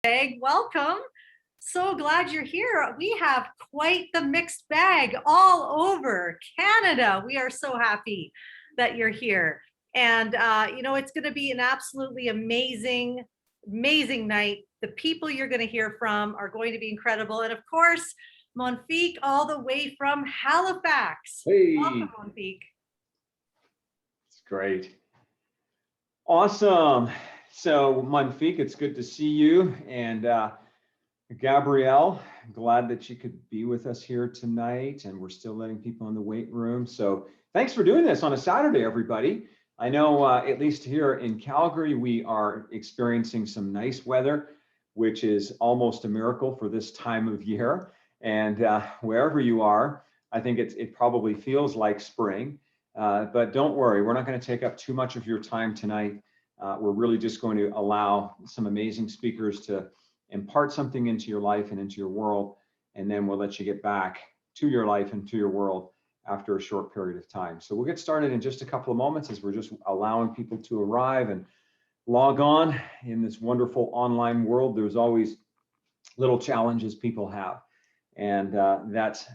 Bag. Welcome. So glad you're here. We have quite the mixed bag all over Canada. We are so happy that you're here. And, it's going to be an absolutely amazing, amazing night. The people you're going to hear from are going to be incredible. And of course, Monfique, all the way from Halifax. Hey, Welcome, Monfique. it's great. Awesome. So, Monfique, it's good to see you. And Gabrielle, glad that you could be with us here tonight. And we're still letting people in the wait room. So, thanks for doing this on a Saturday, everybody. I know, at least here in Calgary, we are experiencing some nice weather, which is almost a miracle for this time of year. And wherever you are, I think it probably feels like spring. But don't worry, we're not going to take up too much of your time tonight. We're really just going to allow some amazing speakers to impart something into your life and into your world, and then we'll let you get back to your life and to your world after a short period of time. So we'll get started in just a couple of moments as we're just allowing people to arrive and log on in this wonderful online world. There's always little challenges people have. And that's,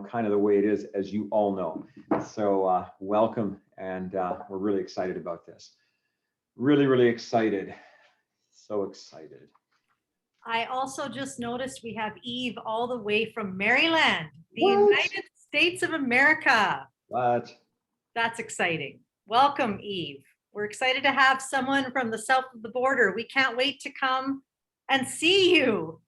kind of the way it is, as you all know. So welcome, and we're really excited about this. Really, really excited. So excited. I also just noticed we have Eve all the way from Maryland, the What? United States of America. What? That's exciting. Welcome, Eve. We're excited to have someone from the south of the border. We can't wait to come and see you.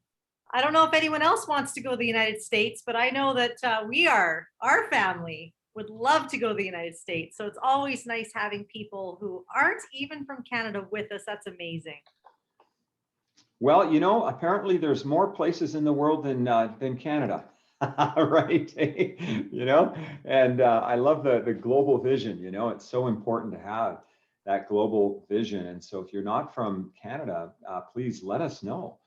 I don't know if anyone else wants to go to the United States, but I know that our family would love to go to the United States. So it's always nice having people who aren't even from Canada with us. That's amazing. Well, apparently there's more places in the world than Canada, right? And I love the global vision. It's so important to have that global vision. And so if you're not from Canada, please let us know.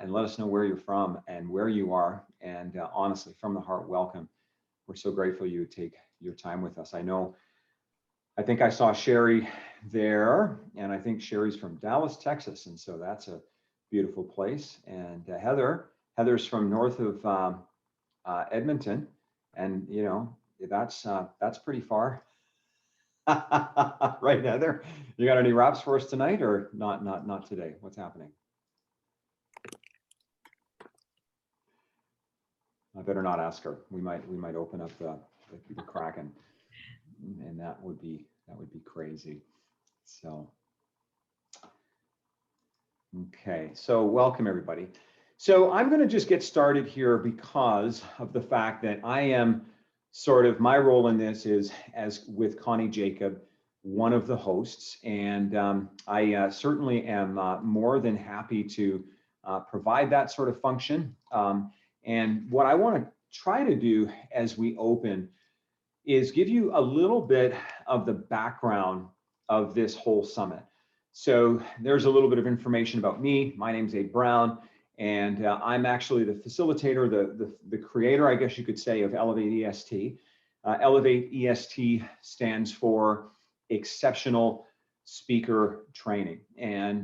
And let us know where you're from and where you are. And honestly, from the heart, welcome. We're so grateful you take your time with us. I think I saw Sherry there, and I think Sherry's from Dallas, Texas. And so that's a beautiful place. And Heather's from north of Edmonton. And, that's pretty far. Right, Heather? You got any raps for us tonight, or not today? What's happening? I better not ask her. We might open up the crack, and that would be crazy. So okay, so welcome everybody. So I'm going to just get started here because of the fact that I am my role in this is, as with Connie Jacob, one of the hosts, and I certainly am more than happy to provide that sort of function. And what I want to try to do as we open is give you a little bit of the background of this whole summit. So there's a little bit of information about me. My name's Abe Brown, and I'm actually the facilitator, the creator, I guess you could say, of Elevate EST. Elevate EST stands for Exceptional Speaker Training. And,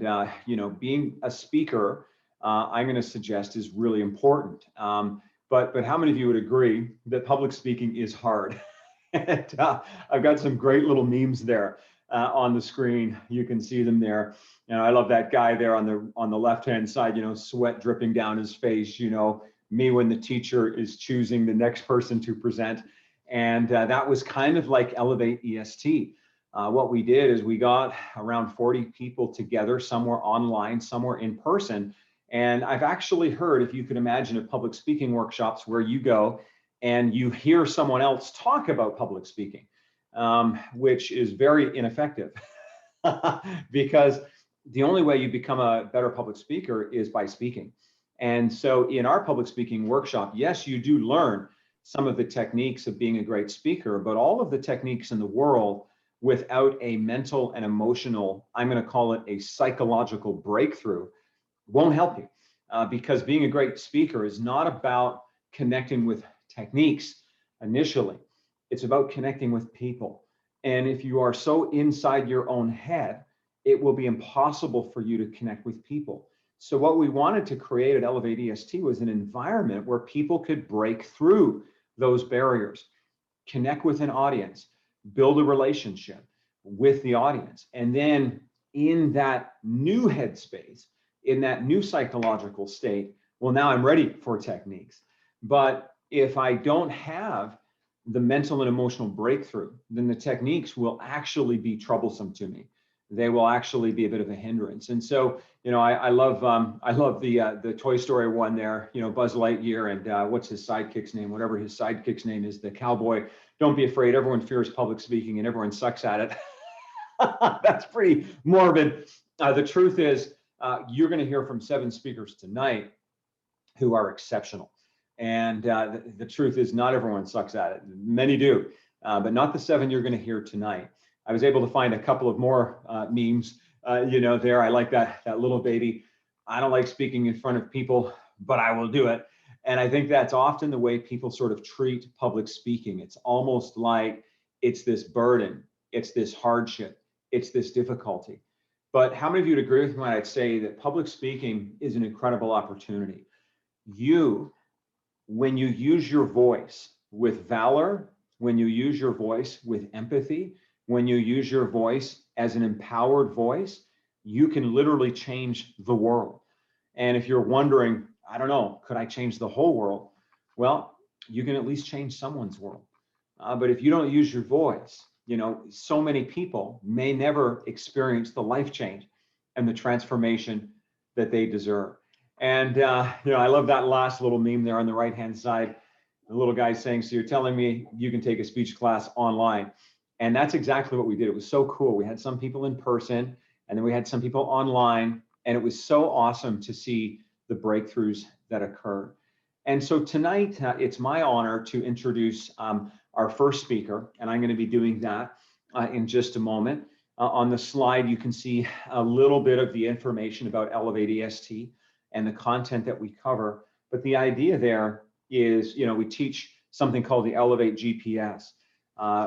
being a speaker, I'm going to suggest is really important. But how many of you would agree that public speaking is hard? And I've got some great little memes there on the screen. You can see them there. I love that guy there on the left-hand side, sweat dripping down his face, me when the teacher is choosing the next person to present. And that was kind of like Elevate EST. What we did is we got around 40 people together, somewhere online, somewhere in person. And I've actually heard, if you can imagine, of public speaking workshops where you go and you hear someone else talk about public speaking, which is very ineffective because the only way you become a better public speaker is by speaking. And so in our public speaking workshop, yes, you do learn some of the techniques of being a great speaker, but all of the techniques in the world without a mental and emotional, I'm going to call it a psychological breakthrough, won't help you, because being a great speaker is not about connecting with techniques initially. It's about connecting with people. And if you are so inside your own head, it will be impossible for you to connect with people. So what we wanted to create at Elevate EST was an environment where people could break through those barriers, connect with an audience, build a relationship with the audience. And then in that new headspace, in that new psychological state, well, now I'm ready for techniques. But if I don't have the mental and emotional breakthrough, then the techniques will actually be troublesome to me. They will actually be a bit of a hindrance. And so, I love the Toy Story one there, Buzz Lightyear and what's his sidekick's name, whatever his sidekick's name is, the cowboy. Don't be afraid. Everyone fears public speaking and everyone sucks at it. That's pretty morbid. The truth is, you're going to hear from 7 speakers tonight who are exceptional. And the truth is, not everyone sucks at it. Many do, but not the 7 you're going to hear tonight. I was able to find a couple of more memes, there. I like that little baby. I don't like speaking in front of people, but I will do it. And I think that's often the way people sort of treat public speaking. It's almost like it's this burden, it's this hardship, it's this difficulty. But how many of you would agree with me when I'd say that public speaking is an incredible opportunity? When you use your voice with valor, when you use your voice with empathy, when you use your voice as an empowered voice, you can literally change the world. And if you're wondering, I don't know, could I change the whole world? Well, you can at least change someone's world. But if you don't use your voice, so many people may never experience the life change and the transformation that they deserve. And, I love that last little meme there on the right-hand side. The little guy saying, so you're telling me you can take a speech class online. And that's exactly what we did. It was so cool. We had some people in person, and then we had some people online. And it was so awesome to see the breakthroughs that occurred. And so tonight, it's my honor to introduce our first speaker, and I'm going to be doing that in just a moment. On the slide, you can see a little bit of the information about Elevate EST and the content that we cover. But the idea there is, we teach something called the Elevate GPS,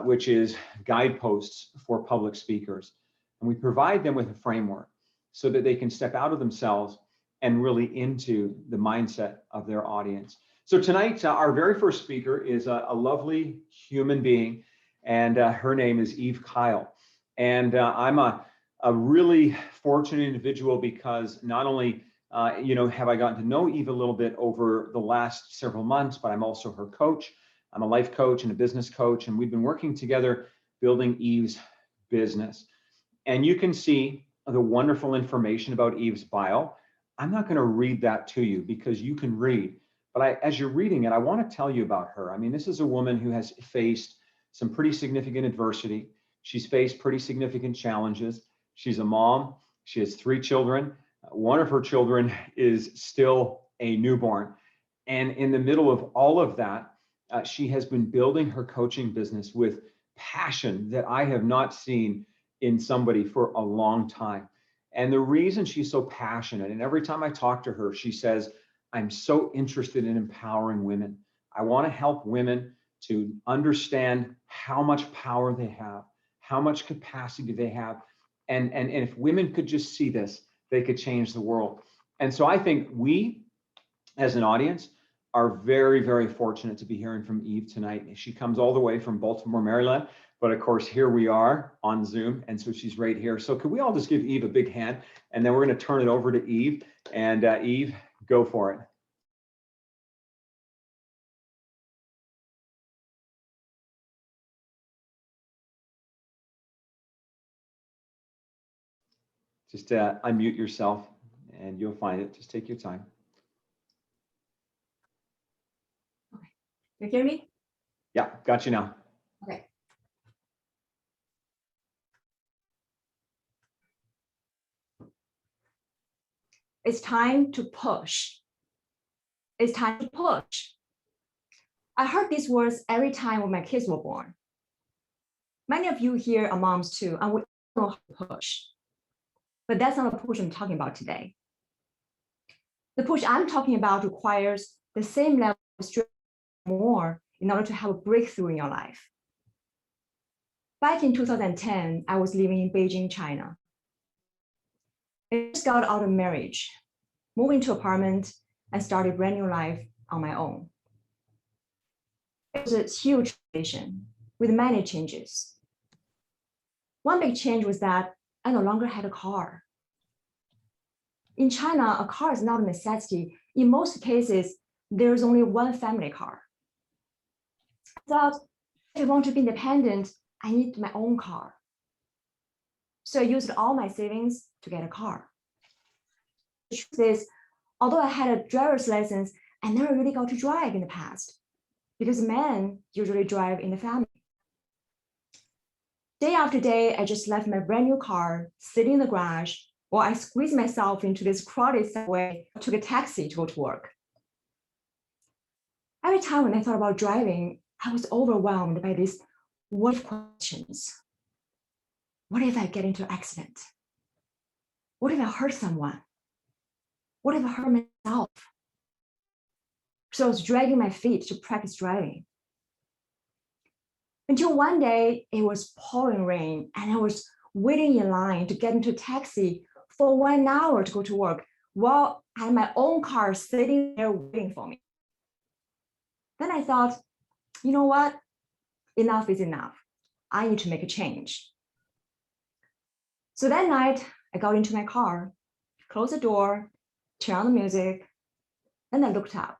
which is guideposts for public speakers. And we provide them with a framework so that they can step out of themselves and really into the mindset of their audience. So tonight, our very first speaker is a lovely human being, and her name is Eve Kyle. And I'm a really fortunate individual because not only have I gotten to know Eve a little bit over the last several months, but I'm also her coach. I'm a life coach and a business coach, and we've been working together building Eve's business. And you can see the wonderful information about Eve's bio. I'm not going to read that to you because you can read, but as you're reading it, I want to tell you about her. I mean, this is a woman who has faced some pretty significant adversity. She's faced pretty significant challenges. She's a mom. She has 3 children. One of her children is still a newborn. And in the middle of all of that, she has been building her coaching business with passion that I have not seen in somebody for a long time. And the reason she's so passionate, and every time I talk to her, she says, I'm so interested in empowering women. I want to help women to understand how much power they have, how much capacity they have. And if women could just see this, they could change the world. And so I think we, as an audience, are very, very fortunate to be hearing from Eve tonight. She comes all the way from Baltimore, Maryland, but of course, here we are on Zoom, and so she's right here. So could we all just give Eve a big hand, and then we're going to turn it over to Eve, and Eve, go for it. Just unmute yourself, and you'll find it. Just take your time. Okay. You hear me? Yeah, got you now. Okay. It's time to push. It's time to push. I heard these words every time when my kids were born. Many of you here are moms too, and we know how to push. But that's not the push I'm talking about today. The push I'm talking about requires the same level of strength more in order to have a breakthrough in your life. Back in 2010, I was living in Beijing, China. I just got out of marriage. moved into an apartment, and started a brand new life on my own. It was a huge transition with many changes. One big change was that I no longer had a car. In China, a car is not a necessity. In most cases, there's only one family car. I thought, if I want to be independent, I need my own car. So I used all my savings to get a car. The truth is, although I had a driver's license, I never really got to drive in the past because men usually drive in the family. Day after day, I just left my brand new car sitting in the garage while I squeezed myself into this crowded subway, took a taxi to go to work. Every time when I thought about driving, I was overwhelmed by these what questions. What if I get into an accident? What if I hurt someone? What if I hurt myself? So I was dragging my feet to practice driving. Until one day, it was pouring rain, and I was waiting in line to get into a taxi for 1 hour to go to work while I had my own car sitting there waiting for me. Then I thought, you know what? Enough is enough. I need to make a change. So that night, I got into my car, closed the door, turned on the music, and I looked up.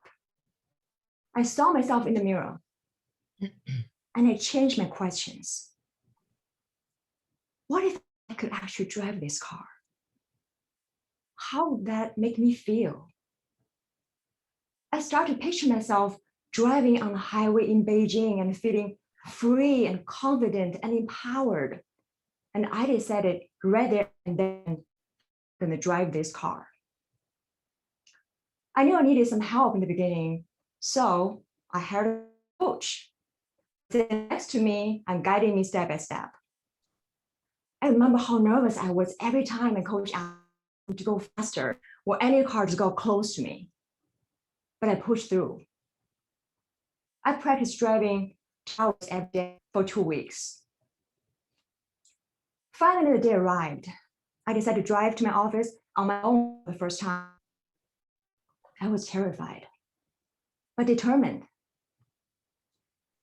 I saw myself in the mirror, and I changed my questions. What if I could actually drive this car? How would that make me feel? I started to picture myself driving on the highway in Beijing and feeling free and confident and empowered. And I decided right there and then I'm going to drive this car. I knew I needed some help in the beginning, so I hired a coach sitting next to me and guiding me step by step. I remember how nervous I was every time my coach asked me to go faster or any car to go close to me. But I pushed through. I practiced driving 2 hours every day for 2 weeks. Finally, the day arrived. I decided to drive to my office on my own for the first time. I was terrified, but determined.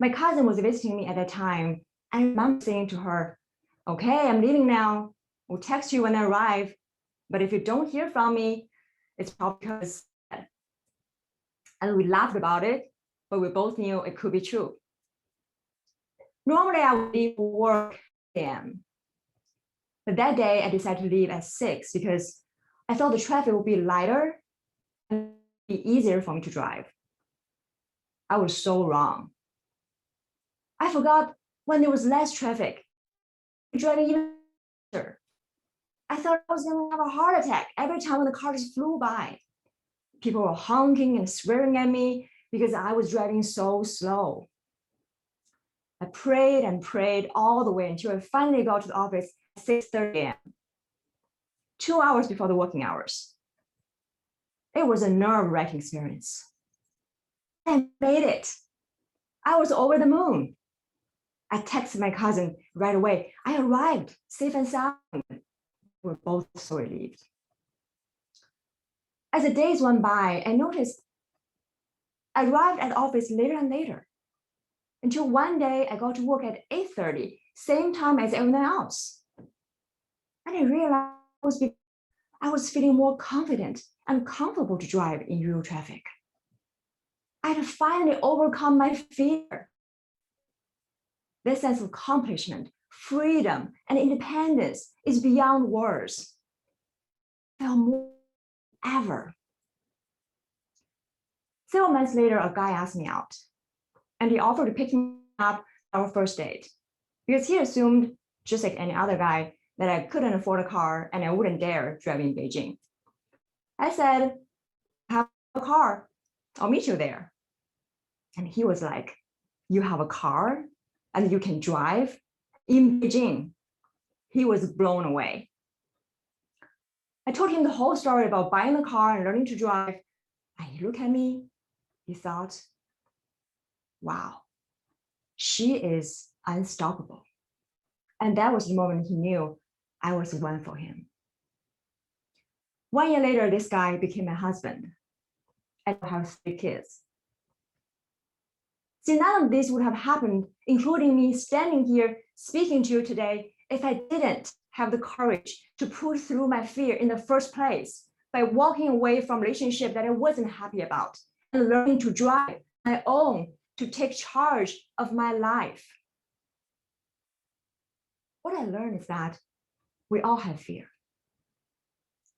My cousin was visiting me at that time, and I remember saying to her, okay, I'm leaving now. We'll text you when I arrive, but if you don't hear from me, it's probably because. And we laughed about it, but we both knew it could be true. Normally, I would leave for work at 8 a.m. But that day, I decided to leave at 6 because I thought the traffic would be lighter and be easier for me to drive. I was so wrong. I forgot when there was less traffic, driving even faster. I thought I was going to have a heart attack every time when the cars flew by. People were honking and swearing at me because I was driving so slow. I prayed and prayed all the way until I finally got to the office at 6:30 a.m., 2 hours before the working hours. It was a nerve-wracking experience. I made it. I was over the moon. I texted my cousin right away. I arrived safe and sound. We were both so relieved. As the days went by, I noticed I arrived at the office later and later until one day I got to work at 8:30, same time as everyone else. And I realized I was feeling more confident and comfortable to drive in real traffic. I had finally overcome my fear. This sense of accomplishment, freedom, and independence is beyond words. I felt more than ever. Several months later, a guy asked me out, and he offered to pick me up on our first date because he assumed, just like any other guy, that I couldn't afford a car and I wouldn't dare drive in Beijing. I said, I have a car. I'll meet you there. And he was like, you have a car and you can drive in Beijing? He was blown away. I told him the whole story about buying the car and learning to drive. And he looked at me, he thought, wow, she is unstoppable. And that was the moment he knew I was the one for him. 1 year later, this guy became my husband and I have 3 kids. See, none of this would have happened, including me standing here speaking to you today, if I didn't have the courage to push through my fear in the first place by walking away from a relationship that I wasn't happy about and learning to drive my own, to take charge of my life. What I learned is that we all have fear.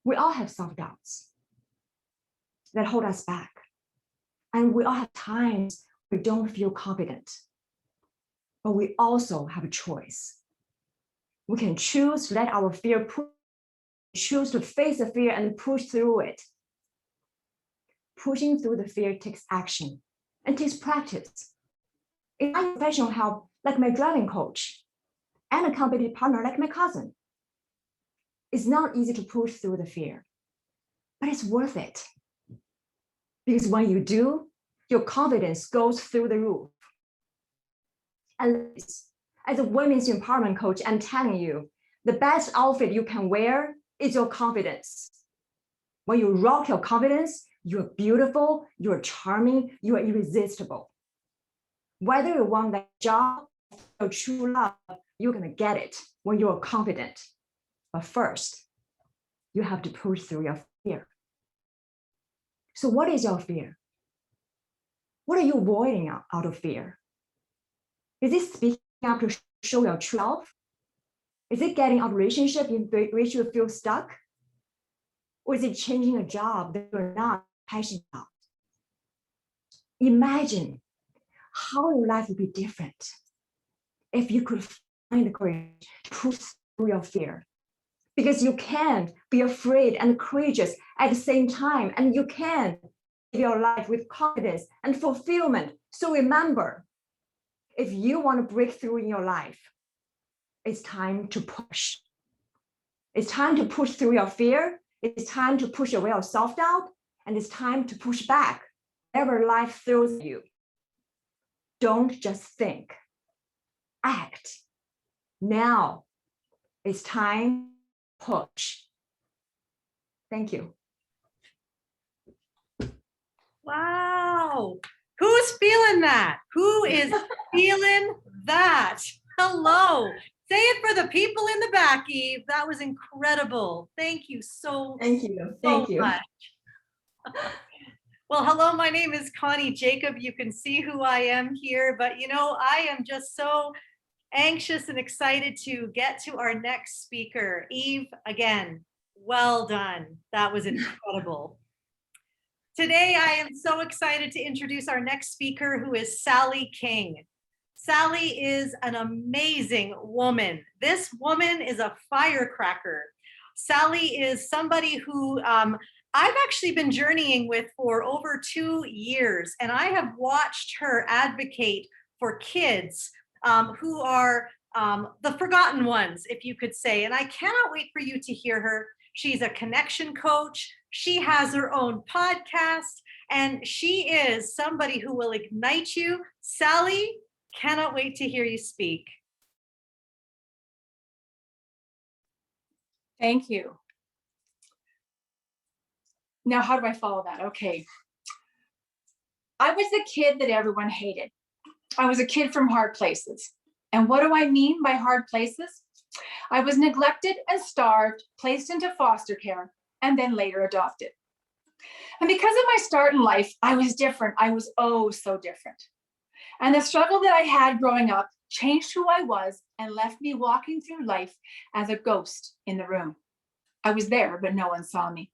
We all have self-doubts that hold us back. And we all have times we don't feel confident. But we also have a choice. We can choose to let our fear push, choose to face the fear and push through it. Pushing through the fear takes action and takes practice. In my professional help, like my driving coach, and a accountability partner like my cousin, it's not easy to push through the fear, but it's worth it. Because when you do, your confidence goes through the roof. And as a women's empowerment coach, I'm telling you, the best outfit you can wear is your confidence. When you rock your confidence, you're beautiful, you're charming, you are irresistible. Whether you want that job or true love, you're gonna get it when you're confident. But first, you have to push through your fear. So what is your fear? What are you avoiding out of fear? Is it speaking up to show your true self? Is it getting out of a relationship in which you feel stuck? Or is it changing a job that you're not passionate about? Imagine how your life would be different if you could find the courage to push through your fear. Because you can be afraid and courageous at the same time, and you can live your life with confidence and fulfillment. So remember, if you want to break through in your life, it's time to push. It's time to push through your fear. It's time to push away your self-doubt, and it's time to push back whatever life throws at you. Don't just think, act. Now it's time to push. Thank you. Wow. Who's feeling that? Who is feeling that? Hello. Say it for the people in the back, Eve. That was incredible. Thank you so, Thank you. so much. Well, hello, my name is Connie Jacob. You can see who I am here, but you know, I am just so anxious and excited to get to our next speaker. Eve, again, well done. That was incredible. Today, I am so excited to introduce our next speaker, who is Sally King. Sally is an amazing woman. This woman is a firecracker. Sally is somebody who I've actually been journeying with for over 2 years, and I have watched her advocate for kids who are the forgotten ones, if you could say, and I cannot wait for you to hear her. She's a connection coach. She has her own podcast, and she is somebody who will ignite you. Sally, cannot wait to hear you speak. Thank you. Now, how do I follow that? Okay. I was the kid that everyone hated. I was a kid from hard places. And what do I mean by hard places? I was neglected and starved, placed into foster care, and then later adopted. And because of my start in life, I was different. I was oh so different. And the struggle that I had growing up changed who I was and left me walking through life as a ghost in the room. I was there, but no one saw me.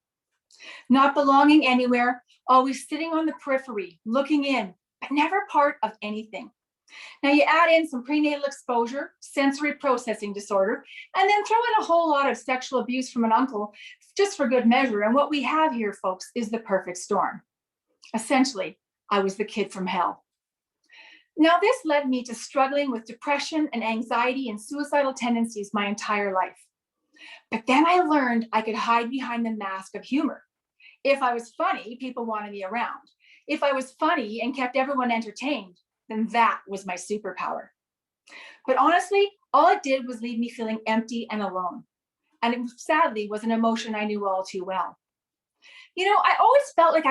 Not belonging anywhere, always sitting on the periphery, looking in, but never part of anything. Now you add in some prenatal exposure, sensory processing disorder, and then throw in a whole lot of sexual abuse from an uncle, just for good measure. And what we have here, folks, is the perfect storm. Essentially, I was the kid from hell. Now this led me to struggling with depression and anxiety and suicidal tendencies my entire life. But then I learned I could hide behind the mask of humor. If I was funny, people wanted me around. If I was funny and kept everyone entertained, then that was my superpower. But honestly, all it did was leave me feeling empty and alone. And it sadly was an emotion I knew all too well. I always felt like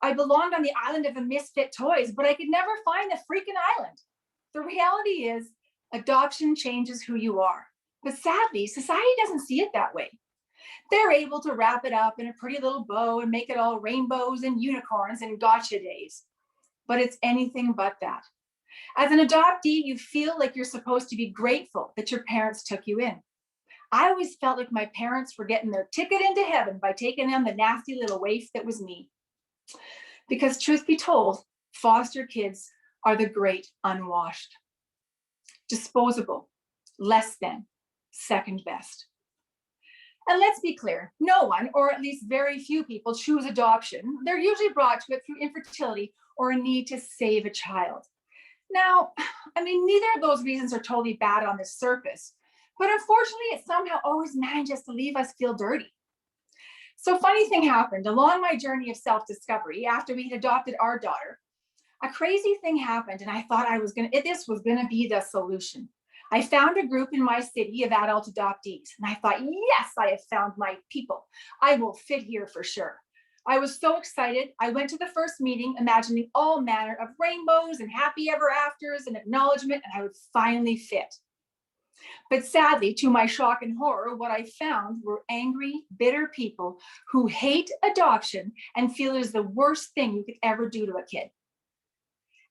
I belonged on the island of the misfit toys, but I could never find the freaking island. The reality is, adoption changes who you are. But sadly, society doesn't see it that way. They're able to wrap it up in a pretty little bow and make it all rainbows and unicorns and gotcha days. But it's anything but that. As an adoptee, you feel like you're supposed to be grateful that your parents took you in. I always felt like my parents were getting their ticket into heaven by taking them the nasty little waif that was me. Because truth be told, foster kids are the great unwashed. Disposable, less than, second best. And let's be clear, no one, or at least very few people, choose adoption. They're usually brought to it through infertility or a need to save a child. Now, neither of those reasons are totally bad on the surface, but unfortunately, it somehow always manages to leave us feel dirty. So funny thing happened along my journey of self-discovery after we had adopted our daughter. A crazy thing happened, and I thought this was gonna be the solution. I found a group in my city of adult adoptees, and I thought, yes, I have found my people. I will fit here for sure. I was so excited. I went to the first meeting, imagining all manner of rainbows and happy ever afters and acknowledgement, and I would finally fit. But sadly, to my shock and horror, what I found were angry, bitter people who hate adoption and feel it is the worst thing you could ever do to a kid.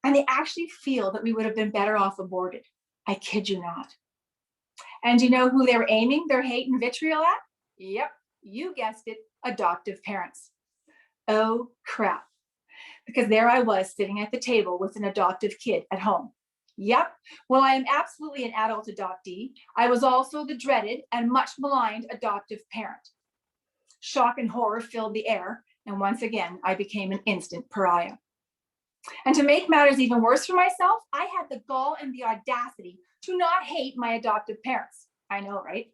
And they actually feel that we would have been better off aborted. I kid you not. And you know who they were aiming their hate and vitriol at? Yep, you guessed it, adoptive parents. Oh crap. Because there I was sitting at the table with an adoptive kid at home. Yep, while I am absolutely an adult adoptee, I was also the dreaded and much maligned adoptive parent. Shock and horror filled the air, and once again, I became an instant pariah. And to make matters even worse for myself, I had the gall and the audacity to not hate my adoptive parents. I know, right?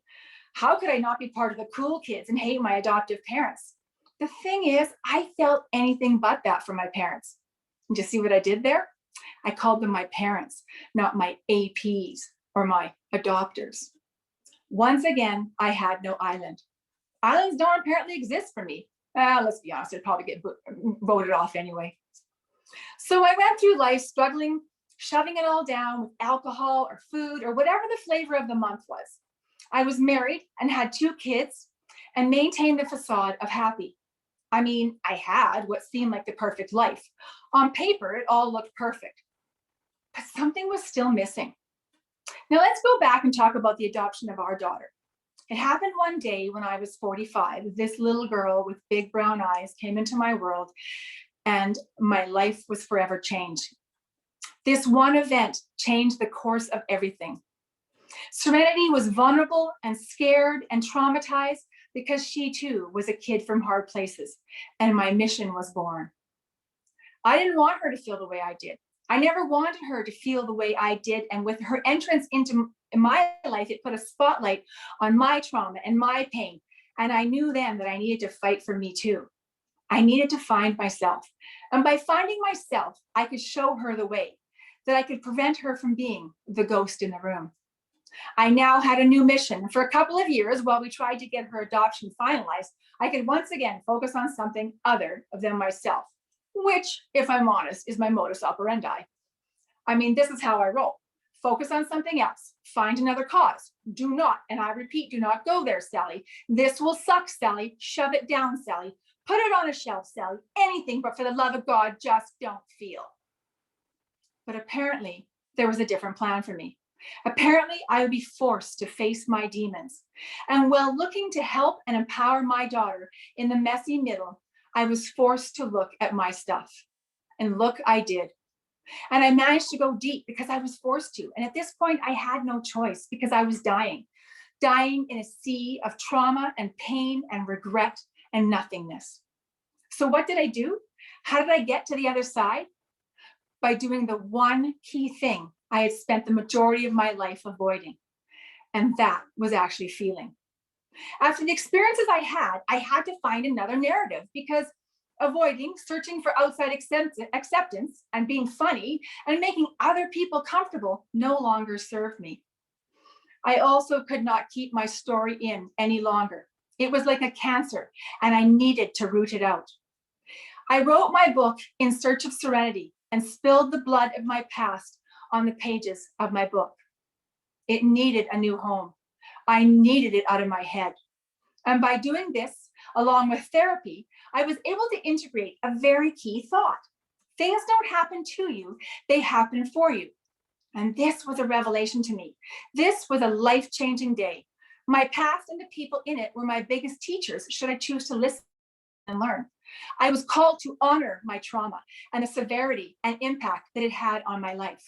How could I not be part of the cool kids and hate my adoptive parents? The thing is, I felt anything but that from my parents. And you see what I did there? I called them my parents, not my APs or my adopters. Once again, I had no island. Islands don't apparently exist for me. Let's be honest, I'd probably get voted off anyway. So I went through life struggling, shoving it all down with alcohol or food or whatever the flavor of the month was. I was married and had 2 kids and maintained the facade of happy. I had what seemed like the perfect life. On paper, it all looked perfect. But something was still missing. Now let's go back and talk about the adoption of our daughter. It happened one day when I was 45. This little girl with big brown eyes came into my world, and my life was forever changed. This one event changed the course of everything. Serenity was vulnerable and scared and traumatized because she too was a kid from hard places, and my mission was born. I didn't want her to feel the way I did. I never wanted her to feel the way I did, and with her entrance into my life, it put a spotlight on my trauma and my pain, and I knew then that I needed to fight for me too. I needed to find myself, and by finding myself, I could show her the way, that I could prevent her from being the ghost in the room. I now had a new mission. For a couple of years, while we tried to get her adoption finalized, I could once again focus on something other than myself, which, if I'm honest, is my modus operandi. This is how I roll. Focus on something else. Find another cause. Do not, and I repeat, do not go there, Sally. This will suck, Sally. Shove it down, Sally. Put it on a shelf, Sally. Anything, but for the love of God, just don't feel. But apparently, there was a different plan for me. Apparently, I would be forced to face my demons. And while looking to help and empower my daughter in the messy middle, I was forced to look at my stuff. And look, I did. And I managed to go deep because I was forced to. And at this point, I had no choice because I was dying in a sea of trauma and pain and regret and nothingness. So what did I do? How did I get to the other side? By doing the one key thing I had spent the majority of my life avoiding. And that was actually feeling. After the experiences I had to find another narrative because avoiding, searching for outside acceptance and being funny and making other people comfortable no longer served me. I also could not keep my story in any longer. It was like a cancer, and I needed to root it out. I wrote my book In Search of Serenity and spilled the blood of my past on the pages of my book. It needed a new home. I needed it out of my head. And by doing this, along with therapy, I was able to integrate a very key thought. Things don't happen to you, they happen for you. And this was a revelation to me. This was a life-changing day. My past and the people in it were my biggest teachers, should I choose to listen and learn. I was called to honor my trauma and the severity and impact that it had on my life.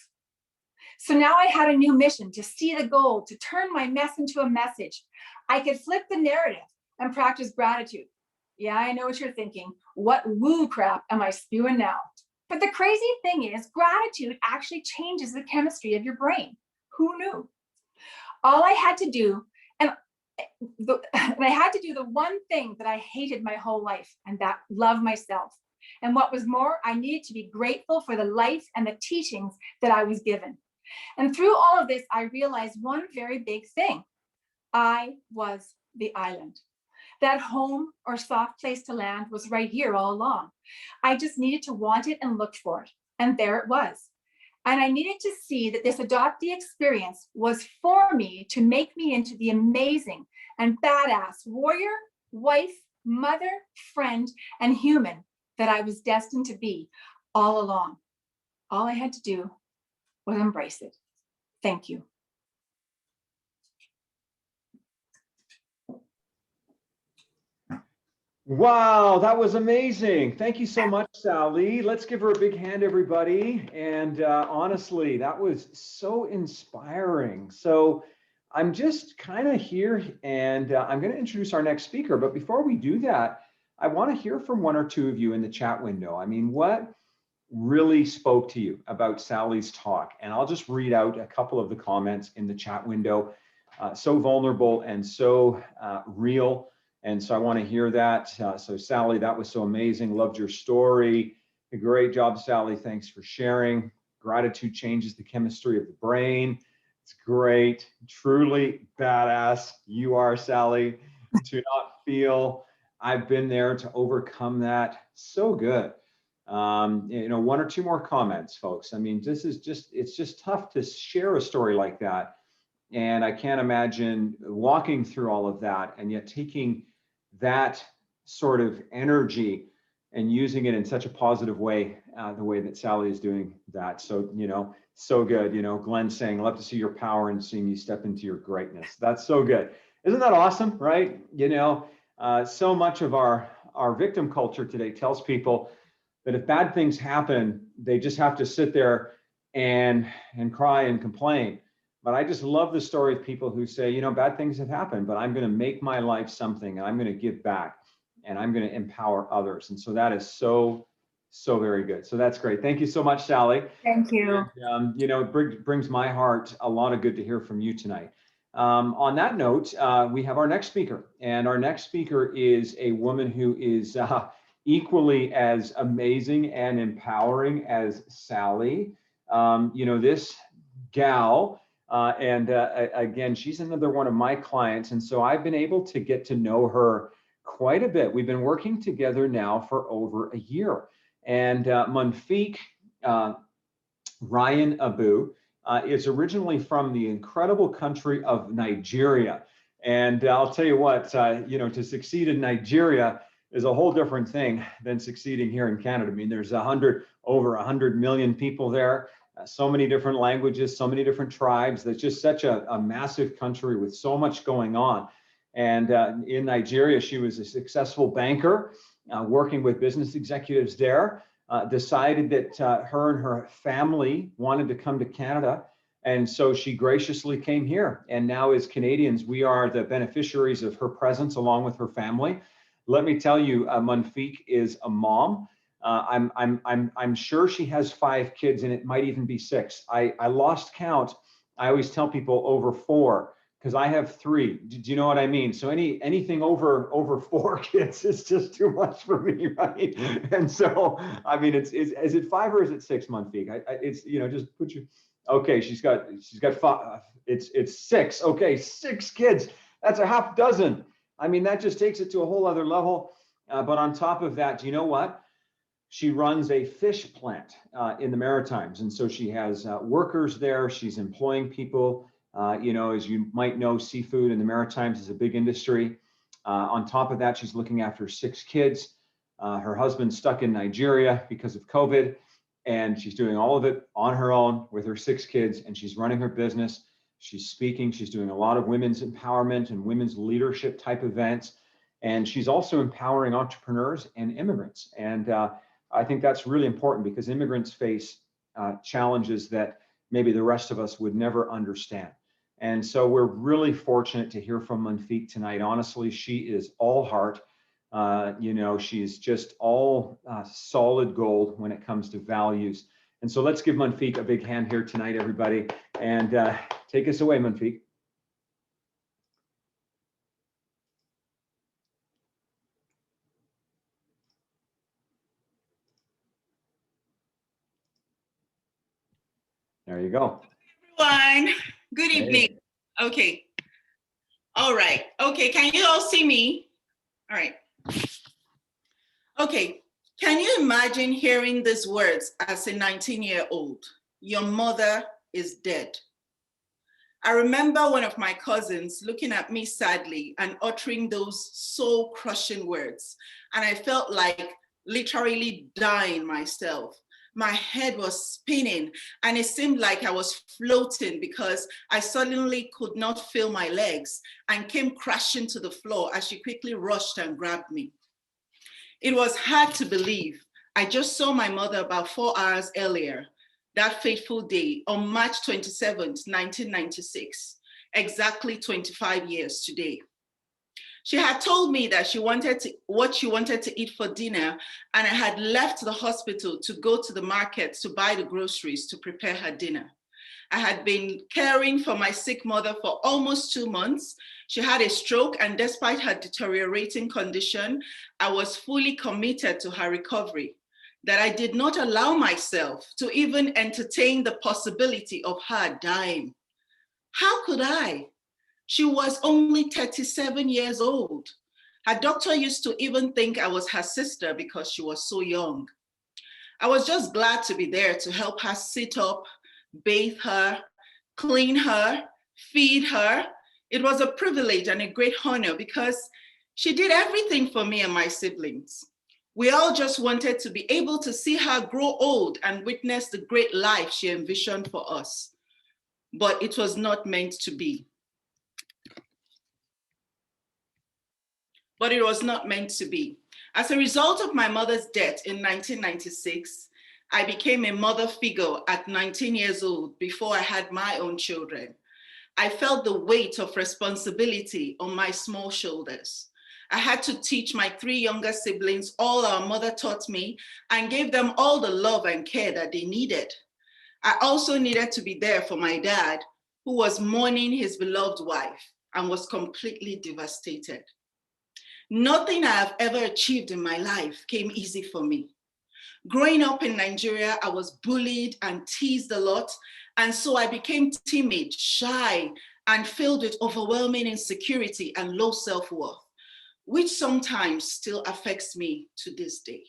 So now I had a new mission to see the gold, to turn my mess into a message. I could flip the narrative and practice gratitude. Yeah, I know what you're thinking. What woo crap am I spewing now? But the crazy thing is, gratitude actually changes the chemistry of your brain. Who knew? All I had to do, and I had to do the one thing that I hated my whole life, and that love myself. And what was more, I needed to be grateful for the life and the teachings that I was given. And through all of this, I realized one very big thing. I was the island. That home or soft place to land was right here all along. I just needed to want it and look for it. And there it was. And I needed to see that this adoptee experience was for me to make me into the amazing and badass warrior, wife, mother, friend, and human that I was destined to be all along. All I had to do was embrace it. Thank you. Wow, that was amazing. Thank you so much, Sally. Let's give her a big hand, everybody. And honestly, that was so inspiring. So I'm just kind of here, and I'm going to introduce our next speaker. But before we do that, I want to hear from one or two of you in the chat window. I mean, what really spoke to you about Sally's talk? And I'll just read out a couple of the comments in the chat window. So vulnerable and so real. And so I want to hear that. So Sally, that was so amazing. Loved your story. Great job, Sally. Thanks for sharing. Gratitude changes the chemistry of the brain. It's great. Truly badass. You are, Sally. To not feel. I've been there to overcome that. So good. You know, one or two more comments, folks. I mean, it's just tough to share a story like that. And I can't imagine walking through all of that and yet taking that sort of energy and using it in such a positive way, the way that Sally is doing that. So, you know, so good. You know, Glenn saying, love to see your power and seeing you step into your greatness. That's so good. Isn't that awesome, right? You know, so much of our victim culture today tells people that if bad things happen, they just have to sit there and cry and complain. But I just love the story of people who say, you know, bad things have happened, but I'm going to make my life something, and I'm going to give back, and I'm going to empower others. And so that is so very good. So that's great. Thank you so much, Sally. Thank you. And, you know, it brings my heart a lot of good to hear from you tonight. On that note, we have our next speaker, and our next speaker is a woman who is equally as amazing and empowering as Sally. You know, this gal, again, she's another one of my clients. And so I've been able to get to know her quite a bit. We've been working together now for over a year. And Munfiq Ryan Abu is originally from the incredible country of Nigeria. And I'll tell you what, you know, to succeed in Nigeria is a whole different thing than succeeding here in Canada. I mean, there's over 100 million people there. So many different languages, so many different tribes. There's just such a massive country with so much going on. And in Nigeria, she was a successful banker working with business executives there, decided that her and her family wanted to come to Canada. And so she graciously came here. And now as Canadians, we are the beneficiaries of her presence along with her family. Let me tell you, Munfiq is a mom. I'm sure she has 5 kids, and it might even be 6. I lost count. I always tell people over 4 because I have 3. Do you know what I mean? So anything over 4 kids is just too much for me, right? And so I mean, is it 5 or is it 6, Munfiq? It's, you know, just put you. Okay, she's got 5. It's 6. Okay, 6 kids. That's a half dozen. I mean, that just takes it to a whole other level. But on top of that, do you know what? She runs a fish plant in the Maritimes. And so she has workers there. She's employing people. As you might know, seafood in the Maritimes is a big industry. On top of that, she's looking after 6 kids. Her husband's stuck in Nigeria because of COVID, and she's doing all of it on her own with her 6 kids, and she's running her business. She's speaking. She's doing a lot of women's empowerment and women's leadership type events. And she's also empowering entrepreneurs and immigrants. And I think that's really important because immigrants face challenges that maybe the rest of us would never understand. And so we're really fortunate to hear from Manfik tonight. Honestly, she is all heart. She's just all solid gold when it comes to values. And so let's give Manfik a big hand here tonight, everybody. And take us away, Manfik. There you go. Everyone, good evening. Okay. All right. Okay, can you all see me? All right. Okay, can you imagine hearing these words as a 19-year-old? Your mother is dead. I remember one of my cousins looking at me sadly and uttering those soul-crushing words, and I felt like literally dying myself. My head was spinning and it seemed like I was floating because I suddenly could not feel my legs and came crashing to the floor as she quickly rushed and grabbed me. It was hard to believe. I just saw my mother about 4 hours earlier, that fateful day on March 27th, 1996, exactly 25 years today. She had told me that what she wanted to eat for dinner, and I had left the hospital to go to the market to buy the groceries to prepare her dinner. I had been caring for my sick mother for almost 2 months. She had a stroke, and despite her deteriorating condition, I was fully committed to her recovery, that I did not allow myself to even entertain the possibility of her dying. How could I? She was only 37 years old. Her doctor used to even think I was her sister because she was so young. I was just glad to be there to help her sit up, bathe her, clean her, feed her. It was a privilege and a great honor because she did everything for me and my siblings. We all just wanted to be able to see her grow old and witness the great life she envisioned for us. But it was not meant to be. As a result of my mother's death in 1996, I became a mother figure at 19 years old before I had my own children. I felt the weight of responsibility on my small shoulders. I had to teach my 3 younger siblings all our mother taught me and gave them all the love and care that they needed. I also needed to be there for my dad, who was mourning his beloved wife and was completely devastated. Nothing I have ever achieved in my life came easy for me. Growing up in Nigeria, I was bullied and teased a lot, and so I became timid, shy, and filled with overwhelming insecurity and low self-worth, which sometimes still affects me to this day.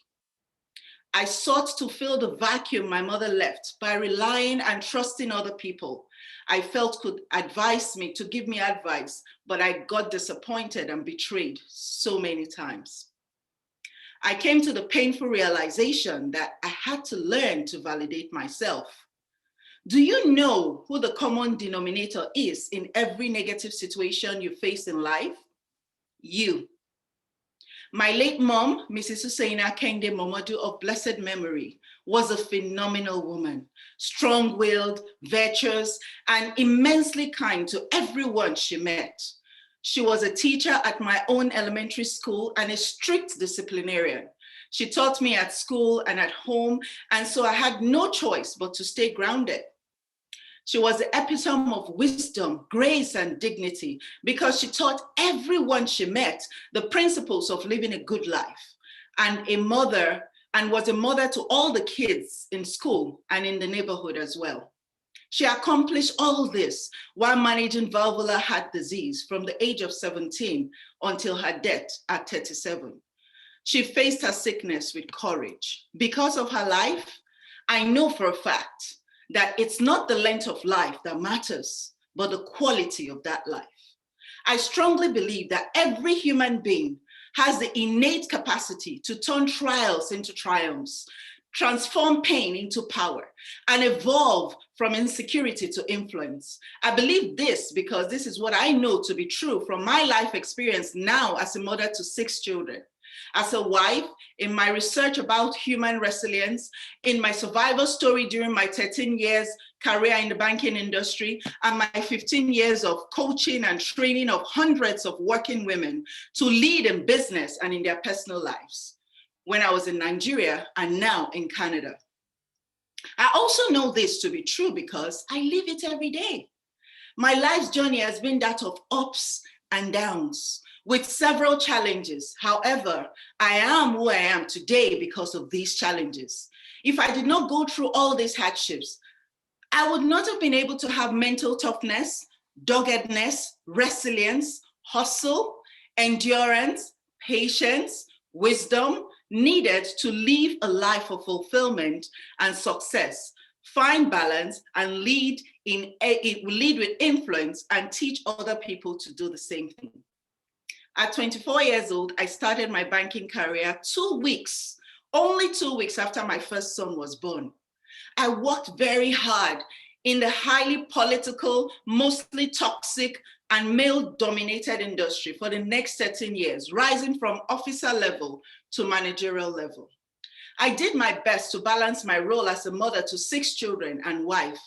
I sought to fill the vacuum my mother left by relying and trusting other people I felt could advise me, to give me advice, but I got disappointed and betrayed so many times. I came to the painful realization that I had to learn to validate myself. Do you know who the common denominator is in every negative situation you face in life? You. My late mom, Mrs. Hussaina Kende Momodu of blessed memory, was a phenomenal woman, strong-willed, virtuous, and immensely kind to everyone she met. She was a teacher at my own elementary school and a strict disciplinarian. She taught me at school and at home, and so I had no choice but to stay grounded. She was the epitome of wisdom, grace, and dignity because she taught everyone she met the principles of living a good life, and was a mother to all the kids in school and in the neighborhood as well. She accomplished all this while managing valvular heart disease from the age of 17 until her death at 37. She faced her sickness with courage. Because of her life, I know for a fact that it's not the length of life that matters, but the quality of that life. I strongly believe that every human being has the innate capacity to turn trials into triumphs, transform pain into power, and evolve from insecurity to influence. I believe this because this is what I know to be true from my life experience now as a mother to 6 children. As a wife, in my research about human resilience, in my survival story during my 13 years career in the banking industry, and my 15 years of coaching and training of hundreds of working women to lead in business and in their personal lives, when I was in Nigeria and now in Canada. I also know this to be true because I live it every day. My life's journey has been that of ups and downs, with several challenges. However, I am who I am today because of these challenges. If I did not go through all these hardships, I would not have been able to have mental toughness, doggedness, resilience, hustle, endurance, patience, wisdom needed to live a life of fulfillment and success, find balance, and lead with influence and teach other people to do the same thing. At 24 years old, I started my banking career only 2 weeks after my first son was born. I worked very hard in the highly political, mostly toxic, and male-dominated industry for the next 13 years, rising from officer level to managerial level. I did my best to balance my role as a mother to 6 children and wife.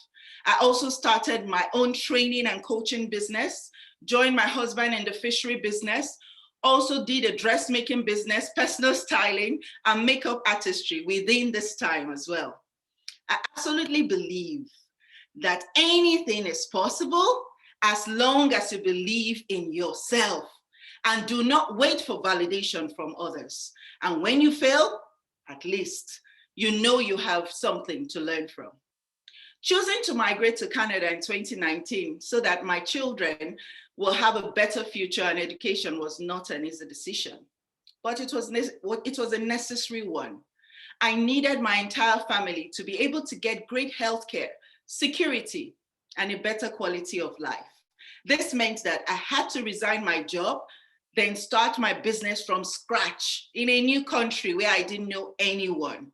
I also started my own training and coaching business, joined my husband in the fishery business, also did a dressmaking business, personal styling, and makeup artistry within this time as well. I absolutely believe that anything is possible as long as you believe in yourself and do not wait for validation from others. And when you fail, at least you know you have something to learn from. Choosing to migrate to Canada in 2019 so that my children will have a better future and education was not an easy decision, but it was a necessary one. I needed my entire family to be able to get great healthcare, security, and a better quality of life. This meant that I had to resign my job, then start my business from scratch in a new country where I didn't know anyone.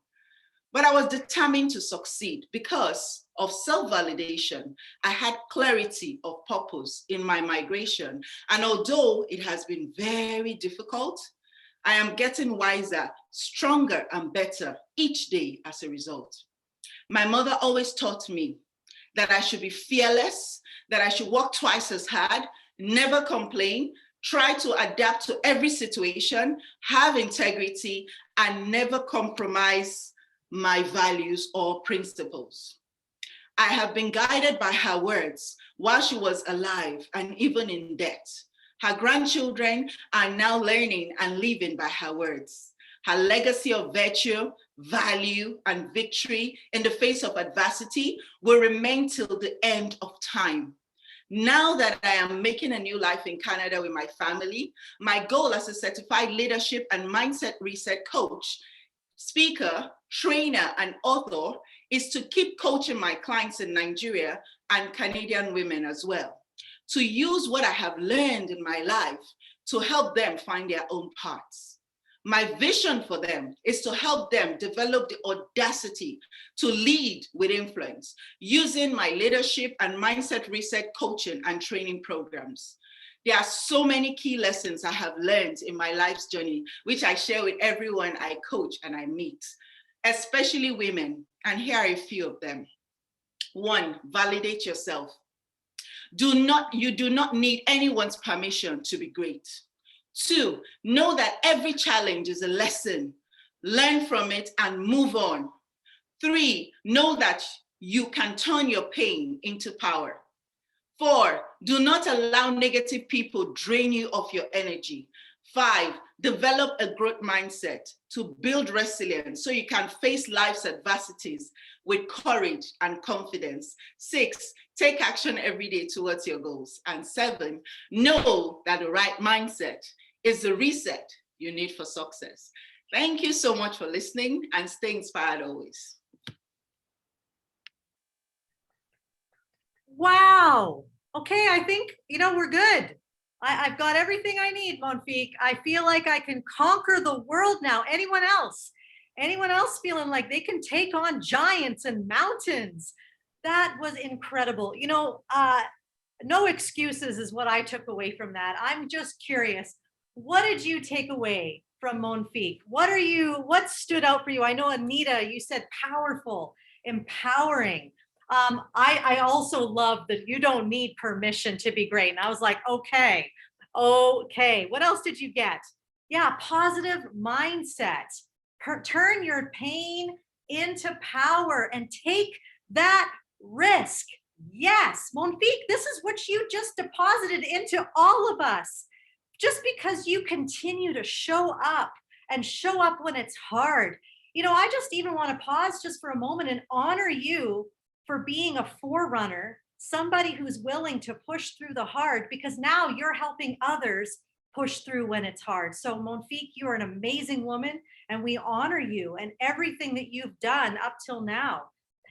But I was determined to succeed because of self-validation. I had clarity of purpose in my migration. And although it has been very difficult, I am getting wiser, stronger, and better each day as a result. My mother always taught me that I should be fearless, that I should work twice as hard, never complain, try to adapt to every situation, have integrity, and never compromise my values or principles. I have been guided by her words while she was alive and even in death. Her grandchildren are now learning and living by her words. Her legacy of virtue, value, and victory in the face of adversity will remain till the end of time. Now that I am making a new life in Canada with my family, my goal as a certified leadership and mindset reset coach, speaker, trainer, and author is to keep coaching my clients in Nigeria and Canadian women as well, to use what I have learned in my life to help them find their own paths. My vision for them is to help them develop the audacity to lead with influence using my leadership and mindset reset coaching and training programs. There are so many key lessons I have learned in my life's journey, which I share with everyone I coach and I meet, especially women. And here are a few of them. 1, validate yourself. You do not need anyone's permission to be great. 2, know that every challenge is a lesson. Learn from it and move on. 3, know that you can turn your pain into power. 4, do not allow negative people drain you of your energy. 5, Develop a growth mindset to build resilience so you can face life's adversities with courage and confidence. 6, take action every day towards your goals. And 7, know that the right mindset is the reset you need for success. Thank you so much for listening, and stay inspired always. Wow. Okay, I think, we're good. I've got everything I need, Monfique. I feel like I can conquer the world now. Anyone else? Anyone else feeling like they can take on giants and mountains? That was incredible. No excuses is what I took away from that. I'm just curious. What did you take away from Monfique? What stood out for you? I know, Anita, you said powerful, empowering. I also love that you don't need permission to be great. And I was like, okay. What else did you get? Yeah, positive mindset. Turn your pain into power and take that risk. Yes, Monfique, this is what you just deposited into all of us. Just because you continue to show up and show up when it's hard. I just even want to pause just for a moment and honor you for being a forerunner, somebody who's willing to push through the hard, because now you're helping others push through when it's hard. So Monfique, you are an amazing woman, and we honor you and everything that you've done up till now.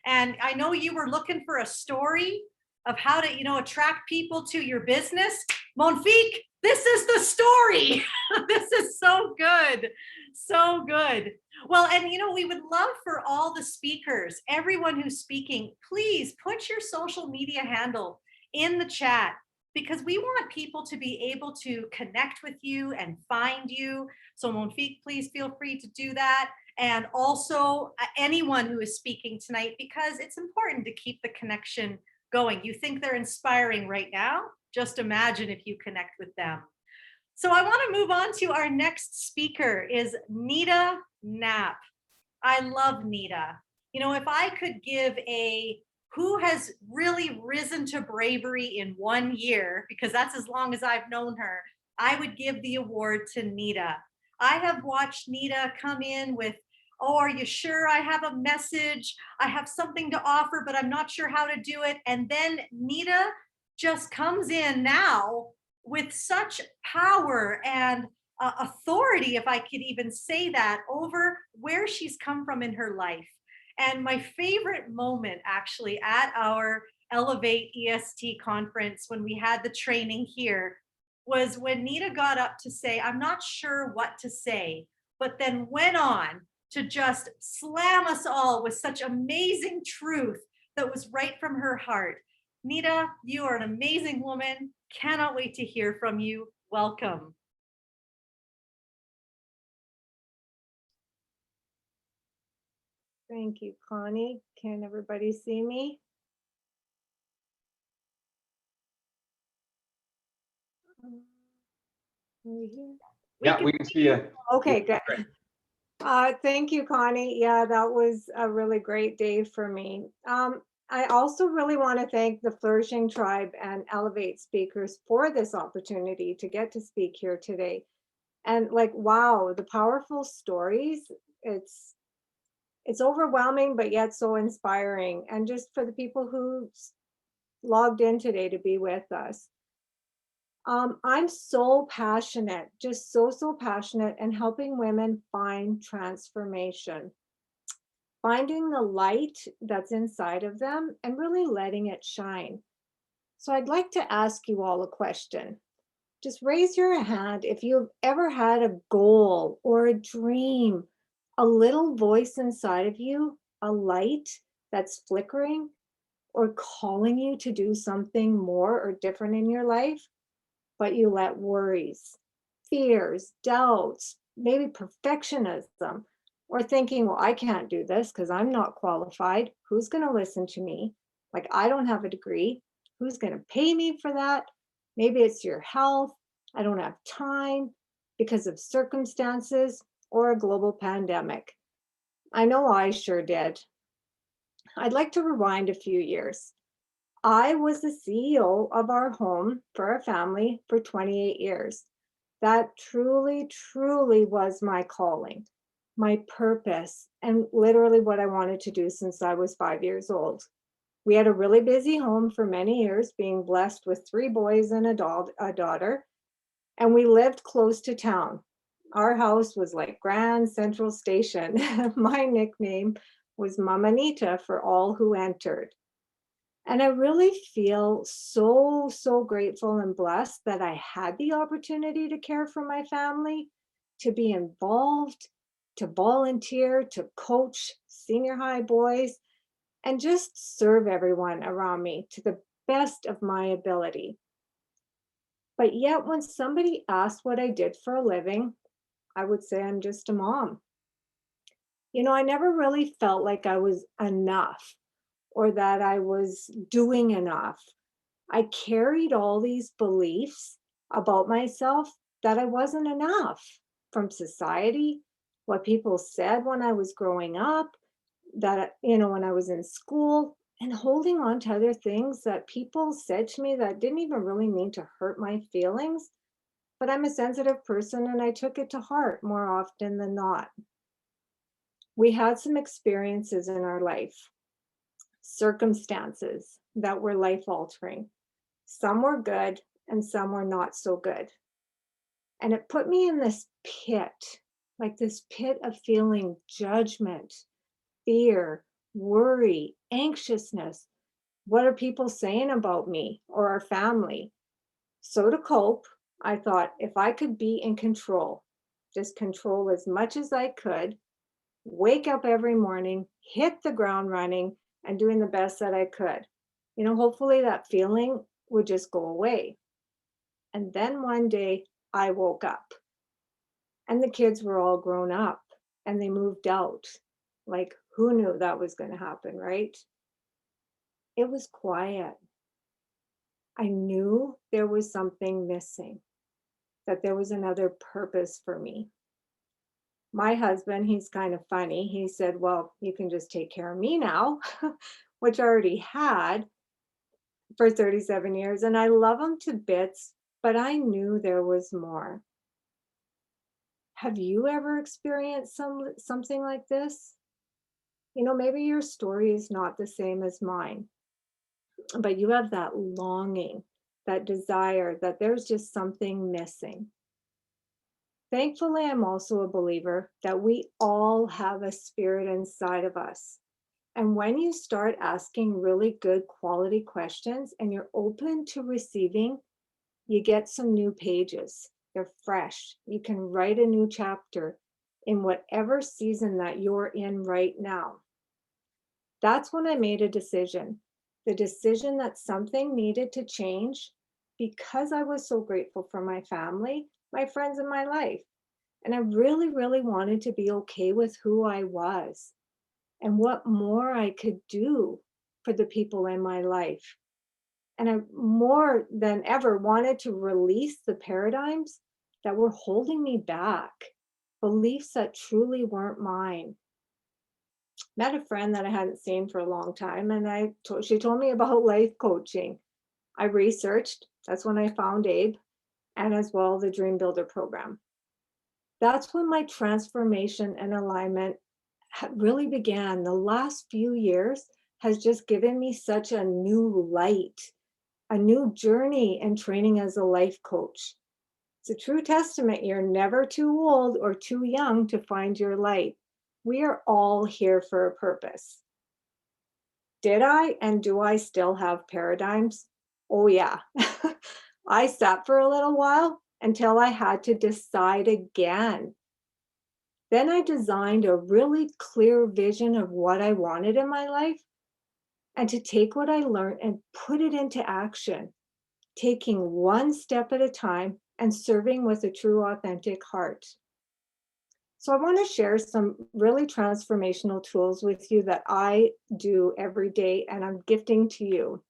And I know you were looking for a story of how to, attract people to your business. Monfique, this is the story. This is so good. So good. Well, and we would love for all the speakers, everyone who's speaking, please put your social media handle in the chat, because we want people to be able to connect with you and find you. So Monfique, please feel free to do that. And also anyone who is speaking tonight, because it's important to keep the connection going. You think they're inspiring right now? Just imagine if you connect with them. So I want to move on to our next speaker is Nida Knapp. I love Nida. If I could give who has really risen to bravery in 1 year, because that's as long as I've known her, I would give the award to Nida. I have watched Nida come in with, oh, are you sure I have a message? I have something to offer, but I'm not sure how to do it. And then Nida just comes in now with such power and authority, if I could even say that, over where she's come from in her life. And my favorite moment actually at our Elevate EST conference, when we had the training here, was when Nida got up to say, I'm not sure what to say, but then went on to just slam us all with such amazing truth that was right from her heart. Nida, you are an amazing woman. Cannot wait to hear from you. Welcome. Thank you, Connie. Can everybody see me? Yeah, we can see you. Okay, good. Thank you, Connie. Yeah, that was a really great day for me. I also really want to thank the Flourishing Tribe and Elevate speakers for this opportunity to get to speak here today. And wow, the powerful stories, it's overwhelming, but yet so inspiring. And just for the people who logged in today to be with us. I'm so passionate, just so passionate in helping women find transformation, finding the light that's inside of them and really letting it shine. So I'd like to ask you all a question. Just raise your hand if you've ever had a goal or a dream, a little voice inside of you, a light that's flickering or calling you to do something more or different in your life, but you let worries, fears, doubts, maybe perfectionism, or thinking, well, I can't do this because I'm not qualified. Who's going to listen to me? Like, I don't have a degree. Who's going to pay me for that? Maybe it's your health. I don't have time because of circumstances or a global pandemic. I know I sure did. I'd like to rewind a few years. I was the CEO of our home for our family for 28 years. That truly, truly was my calling, my purpose, and literally what I wanted to do since I was 5 years old. We had a really busy home for many years, being blessed with 3 boys and a daughter, and we lived close to town. Our house was like Grand Central Station. My nickname was Mama Nita for all who entered. And I really feel so, so grateful and blessed that I had the opportunity to care for my family, to be involved, to volunteer, to coach senior high boys, and just serve everyone around me to the best of my ability. But yet, when somebody asked what I did for a living, I would say I'm just a mom. I never really felt like I was enough or that I was doing enough. I carried all these beliefs about myself that I wasn't enough from society, what people said when I was growing up, that, when I was in school, and holding on to other things that people said to me that didn't even really mean to hurt my feelings. But I'm a sensitive person and I took it to heart more often than not. We had some experiences in our life, circumstances that were life altering. Some were good and some were not so good. And it put me in this pit, like this pit of feeling judgment, fear, worry, anxiousness. What are people saying about me or our family? So to cope, I thought if I could be in control, just control as much as I could, wake up every morning, hit the ground running, and doing the best that I could. Hopefully that feeling would just go away. And then one day I woke up and the kids were all grown up and they moved out. Like, who knew that was going to happen, right? It was quiet. I knew there was something missing, that there was another purpose for me. My husband, he's kind of funny. He said, well, you can just take care of me now, which I already had for 37 years. And I love him to bits, but I knew there was more. Have you ever experienced something like this? Maybe your story is not the same as mine, but you have that longing, that desire that there's just something missing. Thankfully, I'm also a believer that we all have a spirit inside of us. And when you start asking really good quality questions and you're open to receiving, you get some new pages. They're fresh. You can write a new chapter in whatever season that you're in right now. That's when I made a decision. The decision that something needed to change because I was so grateful for my family, my friends, and my life. And I really, really wanted to be okay with who I was and what more I could do for the people in my life. And I more than ever wanted to release the paradigms that were holding me back, beliefs that truly weren't mine. Met a friend that I hadn't seen for a long time, and she told me about life coaching. I researched, that's when I found Abe, and as well the Dream Builder program. That's when my transformation and alignment really began. The last few years has just given me such a new light, a new journey and training as a life coach. It's a true testament. You're never too old or too young to find your light. We are all here for a purpose. Did I and do I still have paradigms? Oh, yeah. I sat for a little while until I had to decide again. Then I designed a really clear vision of what I wanted in my life and to take what I learned and put it into action, taking one step at a time and serving with a true, authentic heart. So I want to share some really transformational tools with you that I do every day and I'm gifting to you.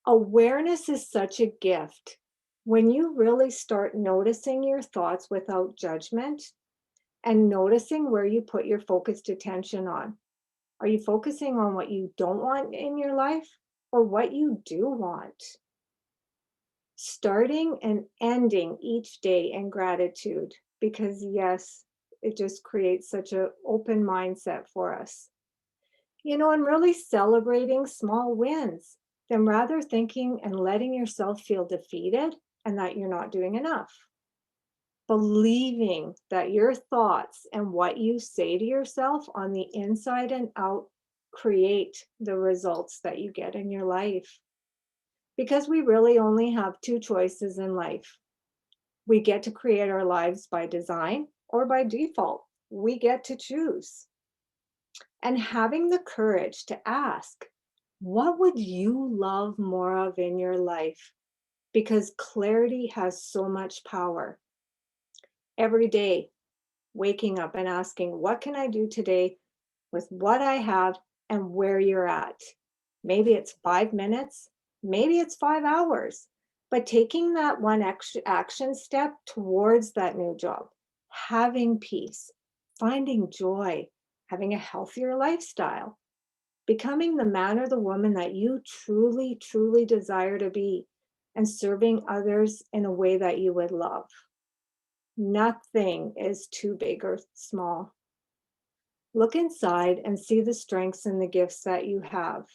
Awareness is such a gift. When you really start noticing your thoughts without judgment and noticing where you put your focused attention on. Are you focusing on what you don't want in your life or what you do want? starting and ending each day in gratitude, because yes, it just creates such an open mindset for us. And really celebrating small wins, then rather thinking and letting yourself feel defeated and that you're not doing enough. Believing that your thoughts and what you say to yourself on the inside and out create the results that you get in your life. Because we really only have two choices in life. We get to create our lives by design or by default. We get to choose. And having the courage to ask, what would you love more of in your life? Because clarity has so much power. Every day, waking up and asking, what can I do today with what I have and where you're at? Maybe it's 5 minutes, maybe it's 5 hours, but taking that one extra action step towards that new job, having peace, finding joy, having a healthier lifestyle, becoming the man or the woman that you truly, truly desire to be, and serving others in a way that you would love. Nothing is too big or small. Look inside and see the strengths and the gifts that you have.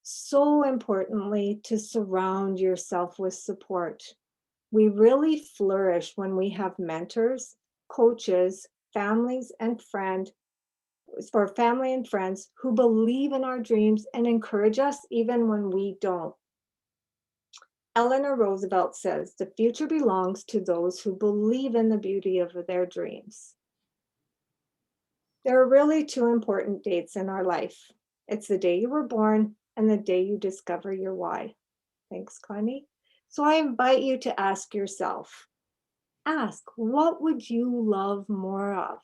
So importantly, to surround yourself with support. We really flourish when we have mentors, coaches, families, and friends for family and friends who believe in our dreams and encourage us even when we don't. Eleanor Roosevelt says, the future belongs to those who believe in the beauty of their dreams. There are really two important dates in our life. It's the day you were born and the day you discover your why. Thanks, Connie. So I invite you to ask yourself, what would you love more of?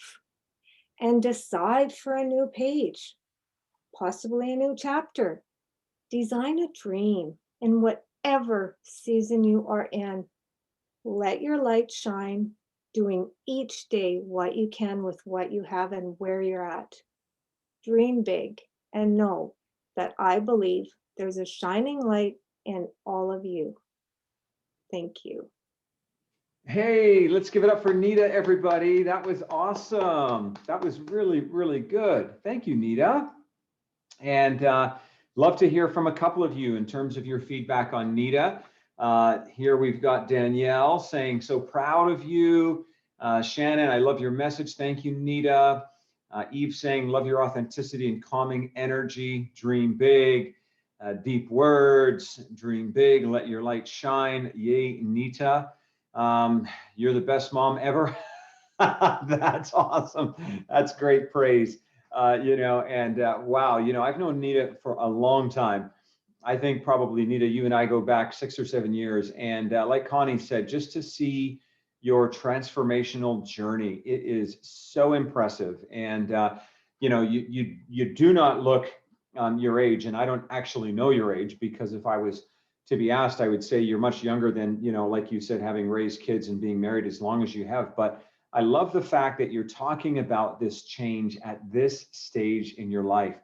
And decide for a new page, possibly a new chapter. Design a dream in whatever season you are in. Let your light shine, doing each day what you can with what you have and where you're at. Dream big and know that I believe there's a shining light in all of you. Thank you. Hey, let's give it up for Nida, everybody. That was awesome. That was really, really good. Thank you, Nida. And love to hear from a couple of you in terms of your feedback on Nida. Here we've got Danielle saying, so proud of you. Shannon, I love your message. Thank you, Nida. Eve saying, love your authenticity and calming energy. Dream big. Deep words. Dream big. Let your light shine. Yay, Nita. You're the best mom ever. That's awesome. That's great praise. Wow, I've known Nida for a long time. I think probably, Nida, you and I go back 6 or 7 years. And like Connie said, just to see your transformational journey, it is so impressive. And, you do not look your age, and I don't actually know your age, because if I was to be asked, I would say you're much younger than, like you said, having raised kids and being married as long as you have. But I love the fact that you're talking about this change at this stage in your life.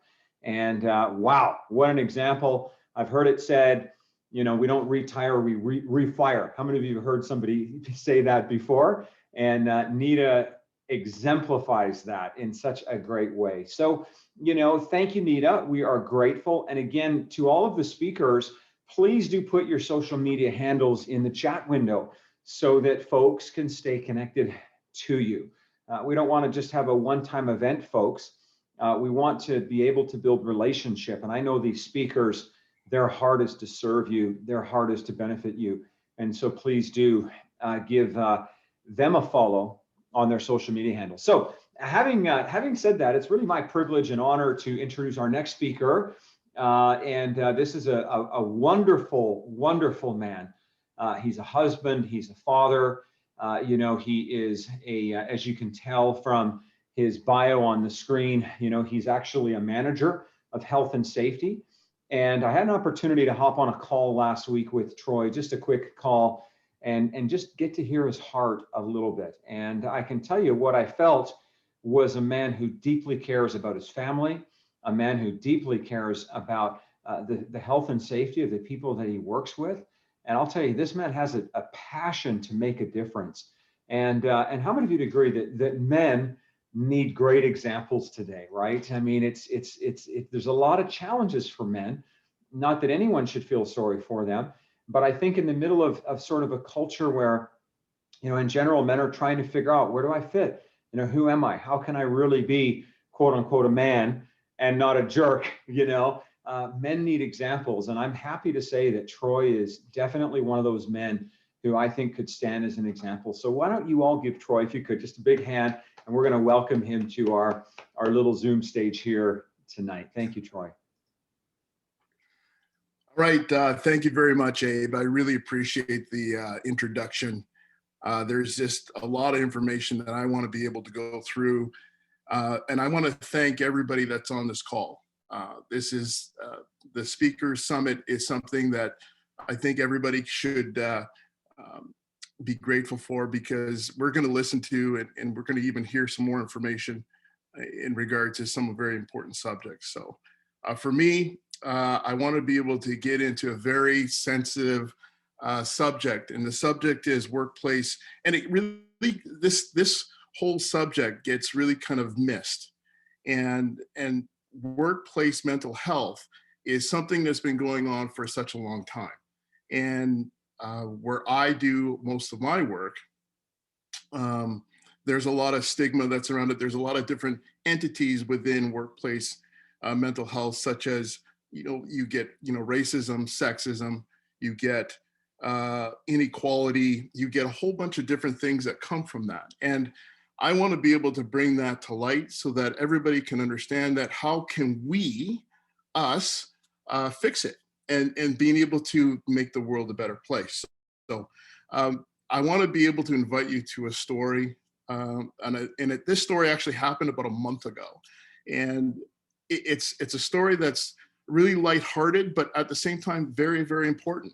And wow, what an example. I've heard it said, we don't retire, we refire. How many of you have heard somebody say that before? And Nida exemplifies that in such a great way. So, thank you, Nida. We are grateful. And again, to all of the speakers, please do put your social media handles in the chat window so that folks can stay connected to you. We don't want to just have a one-time event, folks. We want to be able to build relationship. And I know these speakers, their heart is to serve you. Their heart is to benefit you. And so please do give them a follow on their social media handle. So having said that, it's really my privilege and honor to introduce our next speaker. This is a wonderful, wonderful man. He's a husband, he's a father. He is as you can tell from his bio on the screen, he's actually a manager of health and safety. And I had an opportunity to hop on a call last week with Troy, just a quick call, and just get to hear his heart a little bit. And I can tell you what I felt was a man who deeply cares about his family, a man who deeply cares about the health and safety of the people that he works with. And I'll tell you, this man has a passion to make a difference. And how many of you'd agree that men need great examples today, right? I mean, there's a lot of challenges for men. Not that anyone should feel sorry for them, but I think in the middle of sort of a culture where, in general, men are trying to figure out, where do I fit? Who am I? How can I really be, quote unquote, a man and not a jerk? Men need examples. And I'm happy to say that Troy is definitely one of those men who I think could stand as an example. So why don't you all give Troy, if you could, just a big hand, and we're going to welcome him to our little Zoom stage here tonight. Thank you, Troy. Right. Thank you very much, Abe. I really appreciate the introduction. There's just a lot of information that I want to be able to go through. And I want to thank everybody that's on this call. This is the Speakers Summit is something that I think everybody should be grateful for, because we're going to listen to and we're going to even hear some more information in regard to some very important subjects. So for me, I want to be able to get into a very sensitive subject, and the subject is workplace. And it really, this whole subject gets really kind of missed. And workplace mental health is something that's been going on for such a long time. And where I do most of my work, there's a lot of stigma that's around it. There's a lot of different entities within workplace mental health, such as, you get, racism, sexism, you get inequality, you get a whole bunch of different things that come from that. And I want to be able to bring that to light so that everybody can understand that how can we, us, fix it and being able to make the world a better place. So I want to be able to invite you to a story. This story actually happened about a month ago. And it's a story that's really lighthearted, but at the same time, very, very important.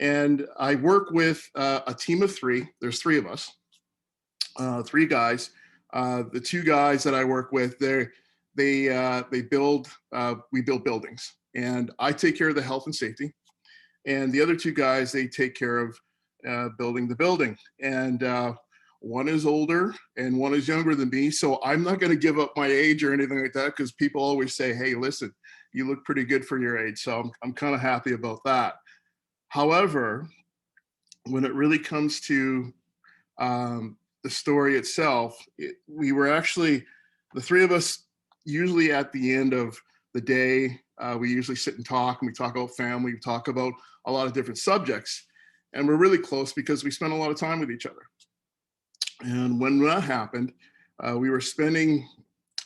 And I work with a team of three. There's three of us, three guys. The two guys that I work with, we build buildings, and I take care of the health and safety. And the other two guys, they take care of building the building. And one is older and one is younger than me. So I'm not going to give up my age or anything like that, because people always say, hey, listen, you look pretty good for your age. So I'm kind of happy about that. However, when it really comes to the story itself, we were actually, the three of us, usually at the end of the day, we usually sit and talk, and we talk about family, we talk about a lot of different subjects. And we're really close because we spend a lot of time with each other. And when that happened, we were spending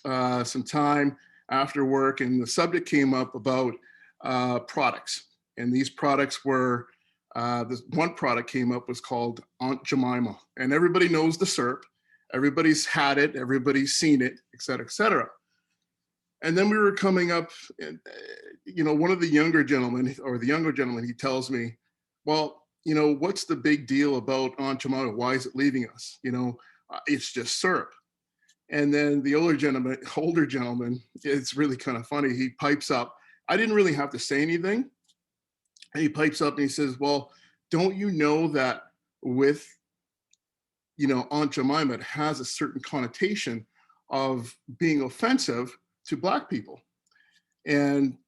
some time after work, and the subject came up about products. And these products were, this one product came up was called Aunt Jemima. And everybody knows the syrup. Everybody's had it, everybody's seen it, et cetera, et cetera. And then we were coming up, and one of the younger gentlemen, he tells me, well, what's the big deal about Aunt Jemima? Why is it leaving us? It's just syrup. And then the older gentleman, it's really kind of funny. He pipes up. I didn't really have to say anything. And he pipes up and he says, well, don't you know that with, Aunt Jemima, it has a certain connotation of being offensive to Black people? And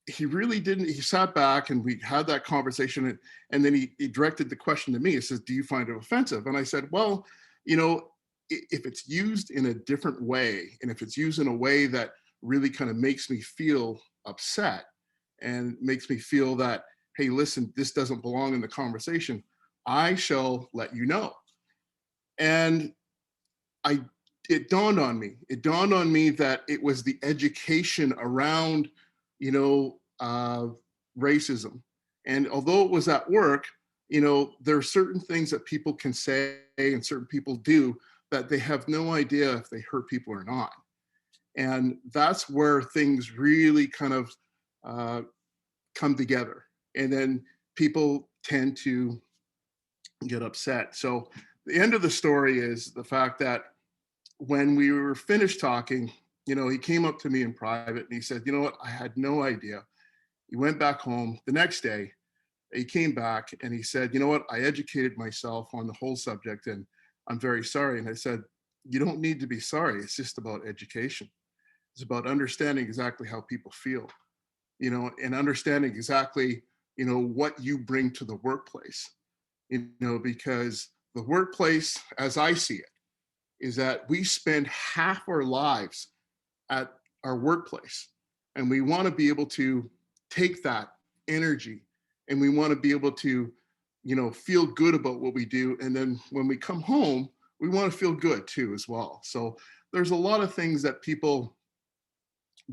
he really didn't. He sat back and we had that conversation, and then he directed the question to me. He says, do you find it offensive? And I said, well, if it's used in a different way, and if it's used in a way that really kind of makes me feel upset and makes me feel that, hey, listen, this doesn't belong in the conversation, I shall let you know. And it dawned on me that it was the education around, racism. And although it was at work, there are certain things that people can say and certain people do that they have no idea if they hurt people or not. And that's where things really kind of come together. And then people tend to get upset. So the end of the story is the fact that when we were finished talking, he came up to me in private and he said, you know what, I had no idea. He went back home the next day he came back and he said, you know what, I educated myself on the whole subject and I'm very sorry. And I said, you don't need to be sorry. It's just about education. It's about understanding exactly how people feel, you know, and understanding exactly, you know, what you bring to the workplace, you know, because the workplace, as I see it, is that we spend half our lives at our workplace. And we want to be able to take that energy and we want to be able to, you know, feel good about what we do. And then when we come home, we want to feel good too as well. So there's a lot of things that people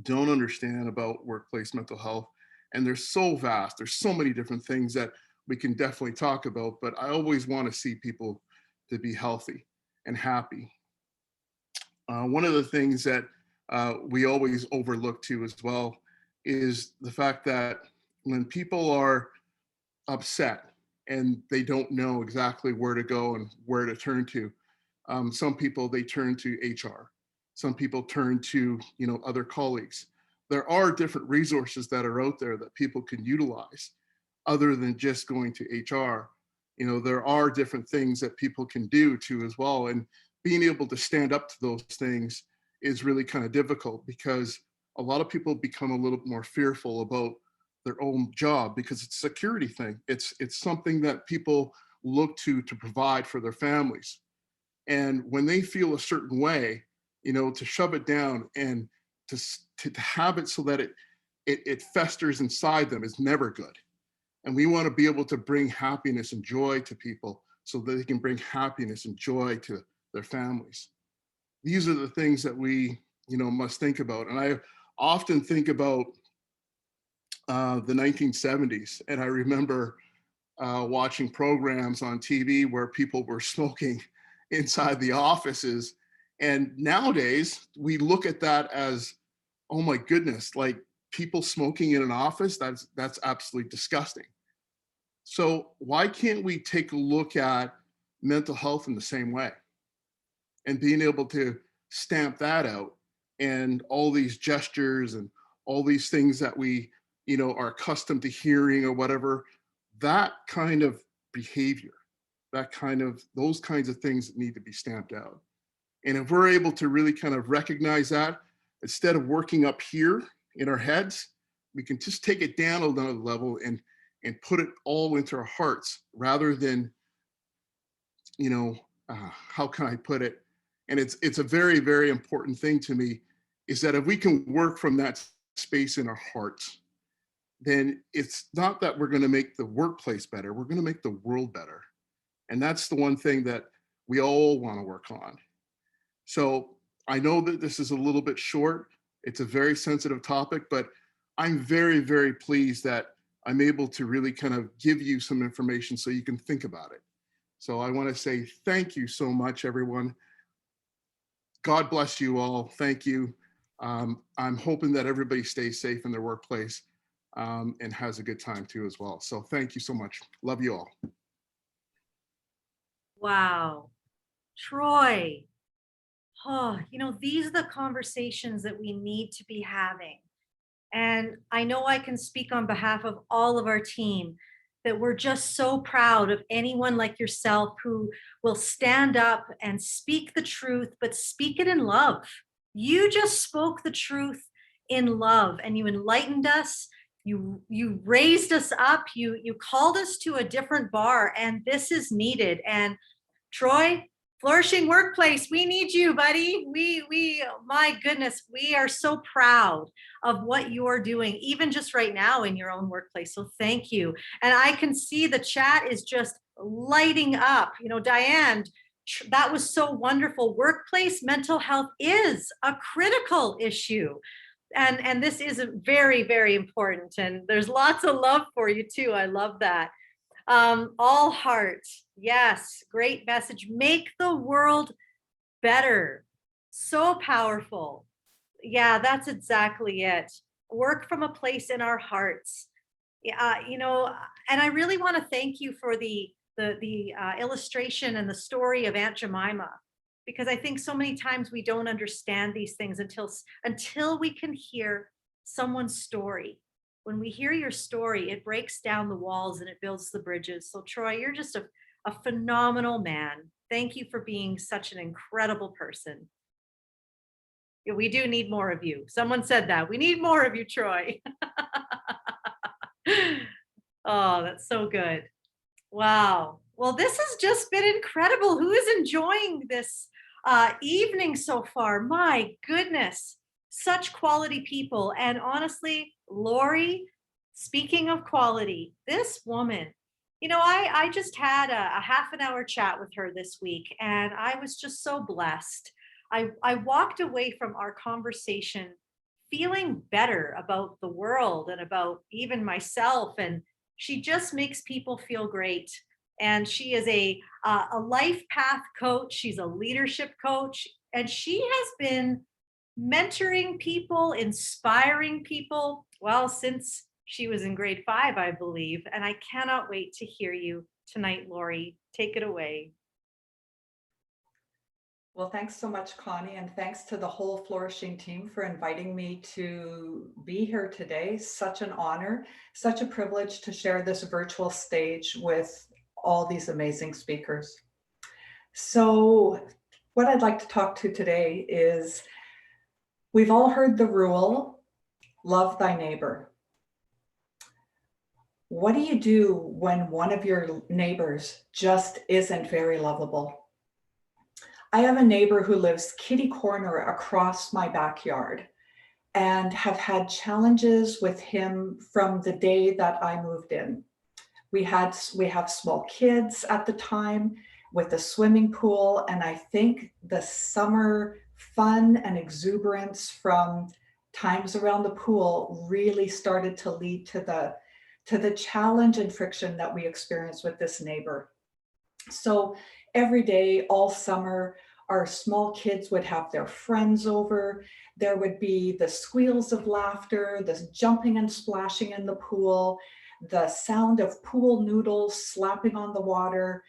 don't understand about workplace mental health. And they're so vast. There's so many different things that we can definitely talk about, but I always want to see people to be healthy and happy. One of the things that we always overlook too as well is the fact that when people are upset and they don't know exactly where to go and where to turn to, some people, they turn to HR. Some people turn to, you know, other colleagues. There are different resources that are out there that people can utilize other than just going to HR. You know, there are different things that people can do too as well. And being able to stand up to those things is really kind of difficult because a lot of people become a little more fearful about their own job because it's a security thing. It's something that people look to provide for their families. And when they feel a certain way, you know, to shove it down and to have it so that it festers inside them is never good. And we want to be able to bring happiness and joy to people so that they can bring happiness and joy to their families. These are the things that we, you know, must think about. And I often think about the 1970s, and I remember watching programs on TV where people were smoking inside the offices. And nowadays, we look at that as, oh my goodness, like people smoking in an office, that's absolutely disgusting. So why can't we take a look at mental health in the same way and being able to stamp that out and all these gestures and all these things that we, you know, are accustomed to hearing or whatever, that kind of behavior, those kinds of things that need to be stamped out. And if we're able to really kind of recognize that, instead of working up here in our heads, we can just take it down another level and put it all into our hearts rather than, you know, how can I put it? And it's a very, very important thing to me is that if we can work from that space in our hearts, then it's not that we're going to make the workplace better, we're going to make the world better. And that's the one thing that we all want to work on. So I know that this is a little bit short. It's a very sensitive topic, but I'm very, very pleased that I'm able to really kind of give you some information so you can think about it. So I want to say thank you so much, everyone. God bless you all. Thank you. I'm hoping that everybody stays safe in their workplace and has a good time too as well. So thank you so much. Love you all. Wow. Troy. Oh, you know, these are the conversations that we need to be having. And I know I can speak on behalf of all of our team that we're just so proud of anyone like yourself who will stand up and speak the truth, but speak it in love. You just spoke the truth in love and you enlightened us. You raised us up. You called us to a different bar, and this is needed. And Troy, Flourishing Workplace, we need you, buddy. My goodness, we are so proud of what you're doing, even just right now in your own workplace. So thank you. And I can see the chat is just lighting up. You know, Diane, that was so wonderful. Workplace mental health is a critical issue. And this is very, very important. And there's lots of love for you too. I love that. All heart. Yes, great message. Make the world better. So powerful. Yeah, that's exactly it. Work from a place in our hearts. You know, and I really want to thank you for the illustration and the story of Aunt Jemima, because I think so many times we don't understand these things until we can hear someone's story. when we hear your story, it breaks down the walls and it builds the bridges. So Troy, you're just a phenomenal man. Thank you for being such an incredible person. Yeah, we do need more of you. Someone said that. We need more of you, Troy. Oh, that's so good. Wow. Well, this has just been incredible. Who is enjoying this evening so far? My goodness, such quality people. And honestly, Lori, speaking of quality, this woman, I just had a half an hour chat with her this week, and I was just so blessed. I walked away from our conversation feeling better about the world and about even myself. And she just makes people feel great. And she is a life path coach. She's a leadership coach, and she has been mentoring people, inspiring people, well, since she was in grade 5, I believe. And I cannot wait to hear you tonight, Lori. Take it away. Well, thanks so much, Connie, and thanks to the whole Flourishing team for inviting me to be here today. Such an honor, such a privilege to share this virtual stage with all these amazing speakers. So what I'd like to talk to today is, we've all heard the rule, love thy neighbor. What do you do when one of your neighbors just isn't very lovable? I have a neighbor who lives kitty corner across my backyard, and have had challenges with him from the day that I moved in. We have small kids at the time with a swimming pool, and I think the summer fun and exuberance from times around the pool really started to lead to the challenge and friction that we experienced with this neighbor. So every day, all summer, our small kids would have their friends over. There would be the squeals of laughter, the jumping and splashing in the pool, the sound of pool noodles slapping on the water,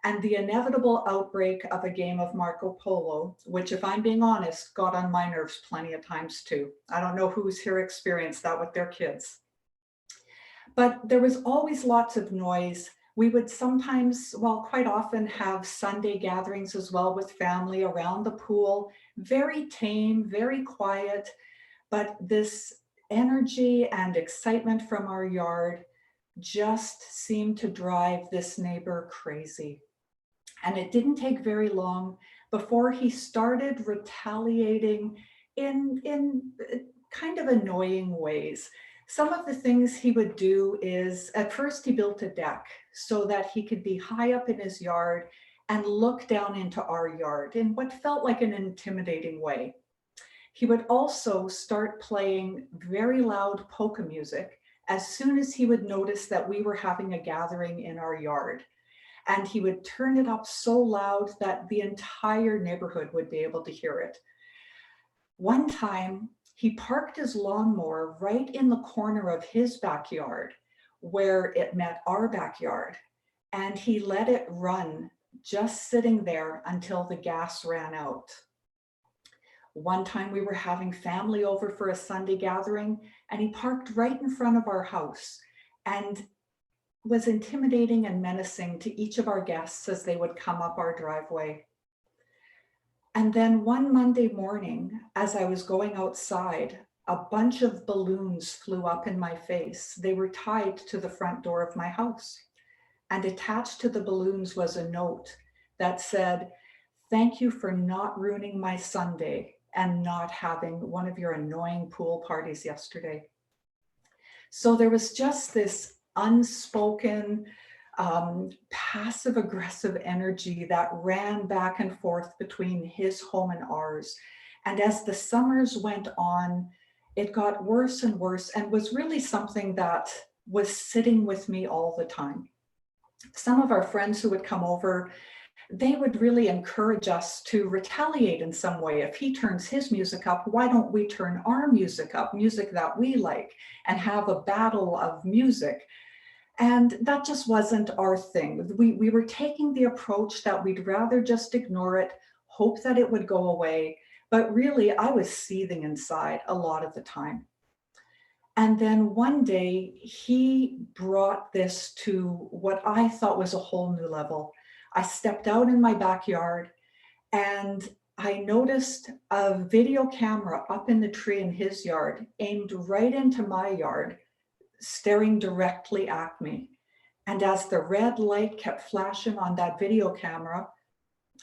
and the inevitable outbreak of a game of Marco Polo, which, if I'm being honest, got on my nerves plenty of times too. I don't know who's here experienced that with their kids. But there was always lots of noise. We would sometimes, well, quite often have Sunday gatherings as well with family around the pool, very tame, very quiet, but this energy and excitement from our yard just seemed to drive this neighbor crazy. And it didn't take very long before he started retaliating in kind of annoying ways. Some of the things he would do is, at first he built a deck so that he could be high up in his yard and look down into our yard in what felt like an intimidating way. He would also start playing very loud polka music as soon as he would notice that we were having a gathering in our yard. And he would turn it up so loud that the entire neighborhood would be able to hear it. One time, he parked his lawnmower right in the corner of his backyard where it met our backyard, and he let it run just sitting there until the gas ran out. One time we were having family over for a Sunday gathering, and he parked right in front of our house and was intimidating and menacing to each of our guests as they would come up our driveway. And then one Monday morning, as I was going outside, a bunch of balloons flew up in my face. They were tied to the front door of my house. And attached to the balloons was a note that said, "Thank you for not ruining my Sunday and not having one of your annoying pool parties yesterday." So there was just this unspoken, passive aggressive energy that ran back and forth between his home and ours. And as the summers went on, it got worse and worse, and was really something that was sitting with me all the time. Some of our friends who would come over, they would really encourage us to retaliate in some way. If he turns his music up, why don't we turn our music up, music that we like, and have a battle of music? And that just wasn't our thing. We were taking the approach that we'd rather just ignore it, hope that it would go away. But really, I was seething inside a lot of the time. And then one day he brought this to what I thought was a whole new level. I stepped out in my backyard and I noticed a video camera up in the tree in his yard, aimed right into my yard, staring directly at me. And as the red light kept flashing on that video camera,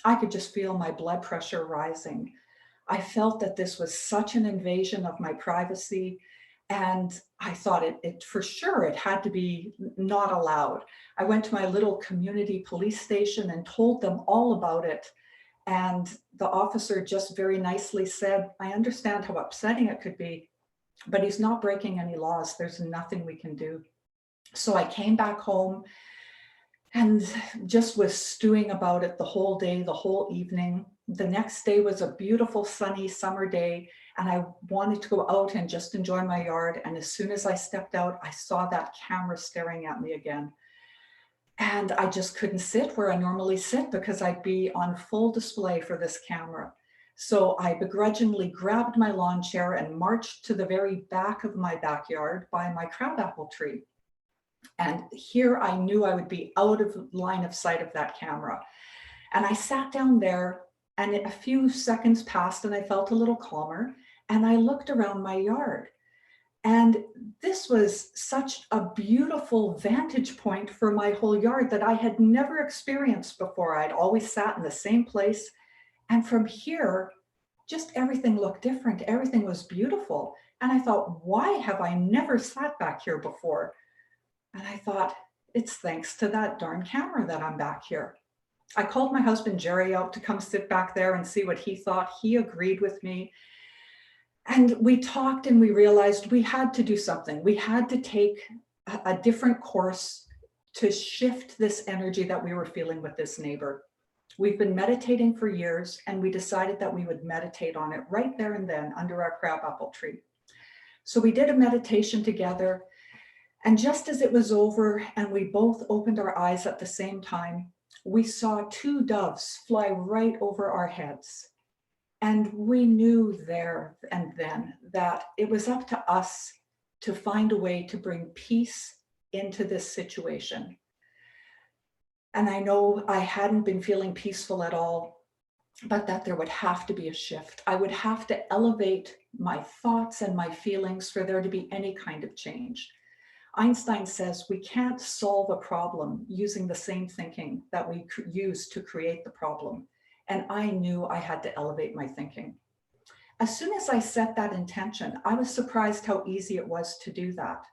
I could just feel my blood pressure rising. I felt that this was such an invasion of my privacy. And I thought it for sure, it had to be not allowed. I went to my little community police station and told them all about it. And the officer just very nicely said, I understand how upsetting it could be, but he's not breaking any laws. There's nothing we can do. So I came back home and just was stewing about it the whole day, the whole evening. The next day was a beautiful sunny summer day, and I wanted to go out and just enjoy my yard. And as soon as I stepped out, I saw that camera staring at me again. And I just couldn't sit where I normally sit because I'd be on full display for this camera. So I begrudgingly grabbed my lawn chair and marched to the very back of my backyard by my crabapple tree. And here I knew I would be out of line of sight of that camera. And I sat down there, and a few seconds passed and I felt a little calmer, and I looked around my yard. And this was such a beautiful vantage point for my whole yard that I had never experienced before. I'd always sat in the same place. And from here, just everything looked different. Everything was beautiful. And I thought, why have I never sat back here before? And I thought, it's thanks to that darn camera that I'm back here. I called my husband Jerry out to come sit back there and see what he thought. He agreed with me. And we talked and we realized we had to do something. We had to take a different course to shift this energy that we were feeling with this neighbor. We've been meditating for years, and we decided that we would meditate on it right there and then under our crabapple tree. So we did a meditation together. And just as it was over and we both opened our eyes at the same time, we saw two doves fly right over our heads. And we knew there and then that it was up to us to find a way to bring peace into this situation. And I know I hadn't been feeling peaceful at all, but that there would have to be a shift. I would have to elevate my thoughts and my feelings for there to be any kind of change. Einstein says we can't solve a problem using the same thinking that we use to create the problem. And I knew I had to elevate my thinking. As soon as I set that intention, I was surprised how easy it was to do that.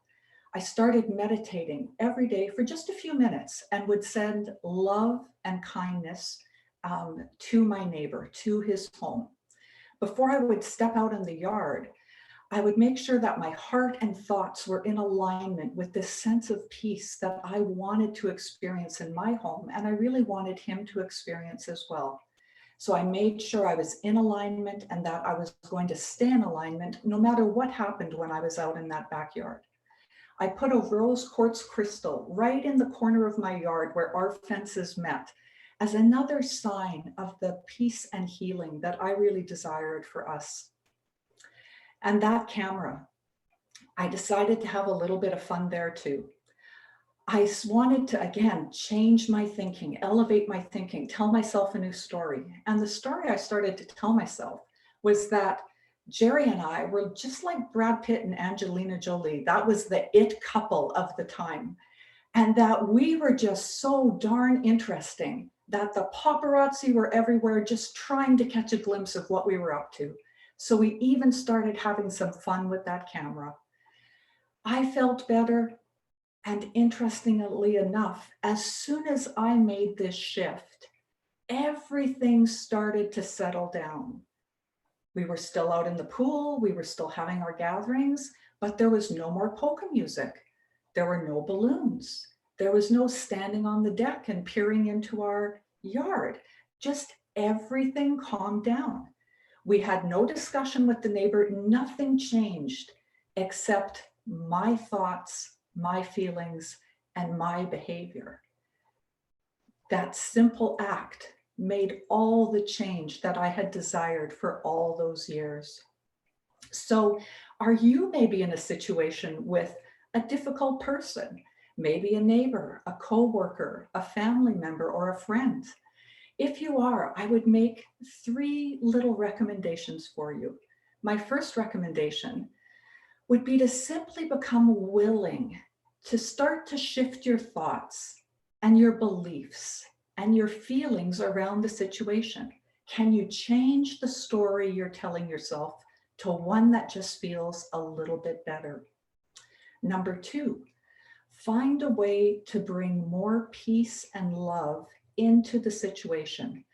I started meditating every day for just a few minutes and would send love and kindness to my neighbor, to his home. Before I would step out in the yard, I would make sure that my heart and thoughts were in alignment with this sense of peace that I wanted to experience in my home, and I really wanted him to experience as well. So I made sure I was in alignment and that I was going to stay in alignment no matter what happened when I was out in that backyard. I put a rose quartz crystal right in the corner of my yard where our fences met as another sign of the peace and healing that I really desired for us. And that camera, I decided to have a little bit of fun there too. I wanted to, again, change my thinking, elevate my thinking, tell myself a new story. And the story I started to tell myself was that Jerry and I were just like Brad Pitt and Angelina Jolie. That was the it couple of the time. And that we were just so darn interesting that the paparazzi were everywhere just trying to catch a glimpse of what we were up to. So we even started having some fun with that camera. I felt better. And interestingly enough, as soon as I made this shift, everything started to settle down. We were still out in the pool, we were still having our gatherings, but there was no more polka music. There were no balloons. There was no standing on the deck and peering into our yard. Just everything calmed down. We had no discussion with the neighbor, nothing changed except my thoughts, my feelings, and my behavior. That simple act made all the change that I had desired for all those years. So Are you maybe in a situation with a difficult person, maybe a neighbor, a coworker, a family member, or a friend? If you are, I would make 3 little recommendations for you. My first recommendation would be to simply become willing to start to shift your thoughts and your beliefs and your feelings around the situation. Can you change the story you're telling yourself to one that just feels a little bit better? Number 2, find a way to bring more peace and love into the situation.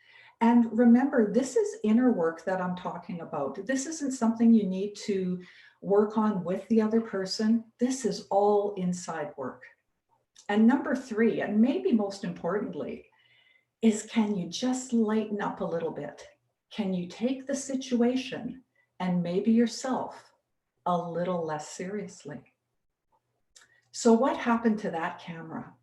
And remember, this is inner work that I'm talking about. This isn't something you need to work on with the other person. This is all inside work. And number 3, and maybe most importantly, is can you just lighten up a little bit? Can you take the situation and maybe yourself a little less seriously? So what happened to that camera?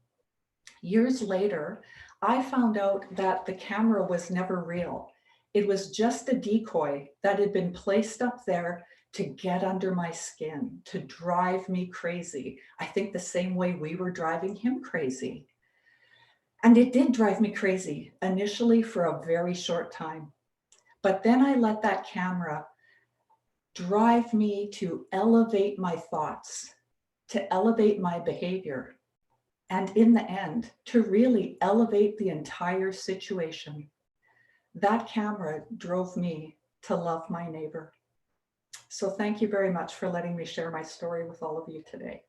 Years later, I found out that the camera was never real. It was just a decoy that had been placed up there to get under my skin, to drive me crazy. I think the same way we were driving him crazy. And it did drive me crazy initially for a very short time. But then I let that camera drive me to elevate my thoughts, to elevate my behavior, and in the end, to really elevate the entire situation. That camera drove me to love my neighbor. So thank you very much for letting me share my story with all of you today.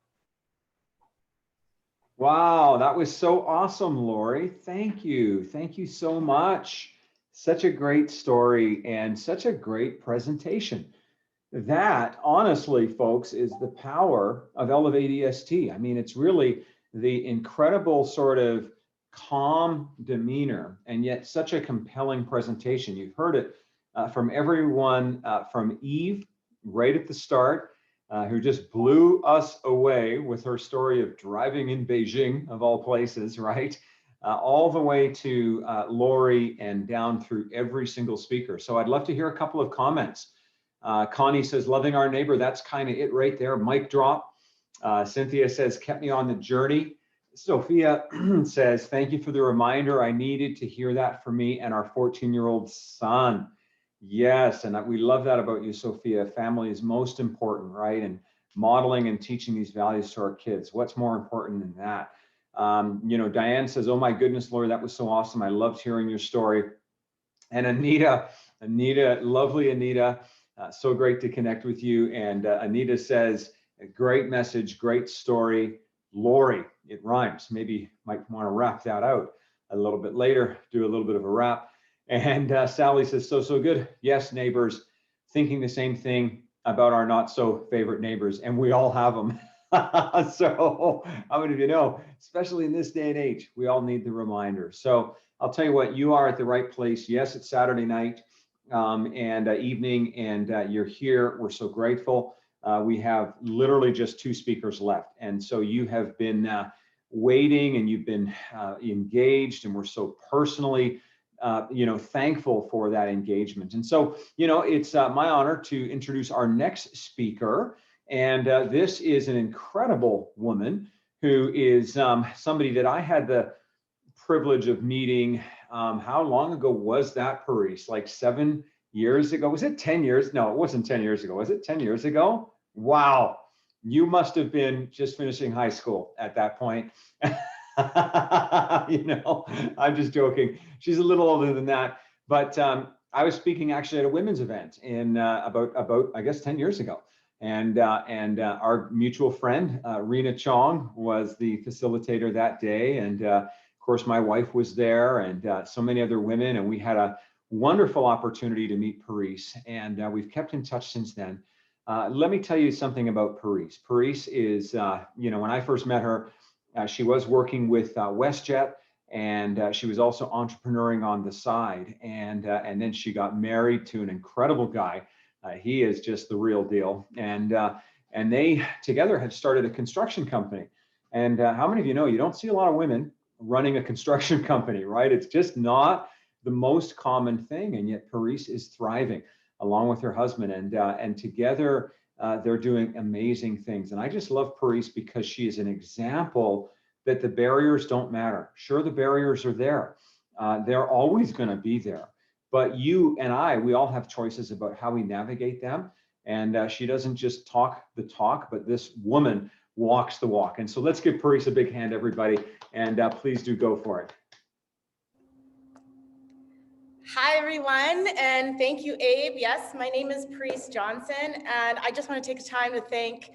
Wow, that was so awesome, Lori. Thank you. Thank you so much. Such a great story and such a great presentation. That, honestly, folks, is the power of Elevate EST. I mean, it's really the incredible sort of calm demeanor and yet such a compelling presentation. You've heard it from everyone from Eve right at the start, who just blew us away with her story of driving in Beijing, of all places, right? All the way to Lori and down through every single speaker. So I'd love to hear a couple of comments. Connie says, loving our neighbor. That's kind of it right there. Mic drop. Cynthia says, kept me on the journey. Sophia says, thank you for the reminder. I needed to hear that for me and our 14-year-old son. Yes, and we love that about you, Sophia. Family is most important, right? And modeling and teaching these values to our kids. What's more important than that? You know, Diane says, oh my goodness, Lori, that was so awesome. I loved hearing your story. And Anita, lovely Anita, so great to connect with you. And Anita says, a great message, great story. Lori, it rhymes. Maybe might want to wrap that out a little bit later, do a little bit of a wrap. And Sally says, so good. Yes, neighbors, thinking the same thing about our not so favorite neighbors, and we all have them. So how many of you know, especially in this day and age, we all need the reminder. So I'll tell you what, you are at the right place. Yes, it's Saturday night and evening, and you're here. We're so grateful. We have literally just 2 speakers left. And so you have been waiting and you've been engaged, and we're so personally thankful for that engagement. And so, it's my honor to introduce our next speaker. And this is an incredible woman who is somebody that I had the privilege of meeting. How long ago was that, Paris? Like 7 years ago? Was it 10 years? No, it wasn't 10 years ago. Was it 10 years ago? Wow. You must have been just finishing high school at that point. I'm just joking. She's a little older than that. But I was speaking actually at a women's event in about I guess 10 years ago. And our mutual friend, Rena Chong, was the facilitator that day. And of course, my wife was there, and so many other women. And we had a wonderful opportunity to meet Paris. And we've kept in touch since then. Let me tell you something about Paris. Paris is, when I first met her, she was working with WestJet, and she was also entrepreneuring on the side. And then she got married to an incredible guy. He is just the real deal. And they together have started a construction company. And how many of you know you don't see a lot of women running a construction company, right? It's just not the most common thing. And yet Paris is thriving along with her husband. And together They're doing amazing things. And I just love Paris because she is an example that the barriers don't matter. Sure, the barriers are there. They're always going to be there. But you and I, we all have choices about how we navigate them. And she doesn't just talk the talk, but this woman walks the walk. And so let's give Paris a big hand, everybody. And please do go for it. Hi, everyone, and thank you, Abe. Yes, my name is Paris Johnson, and I just want to take time to thank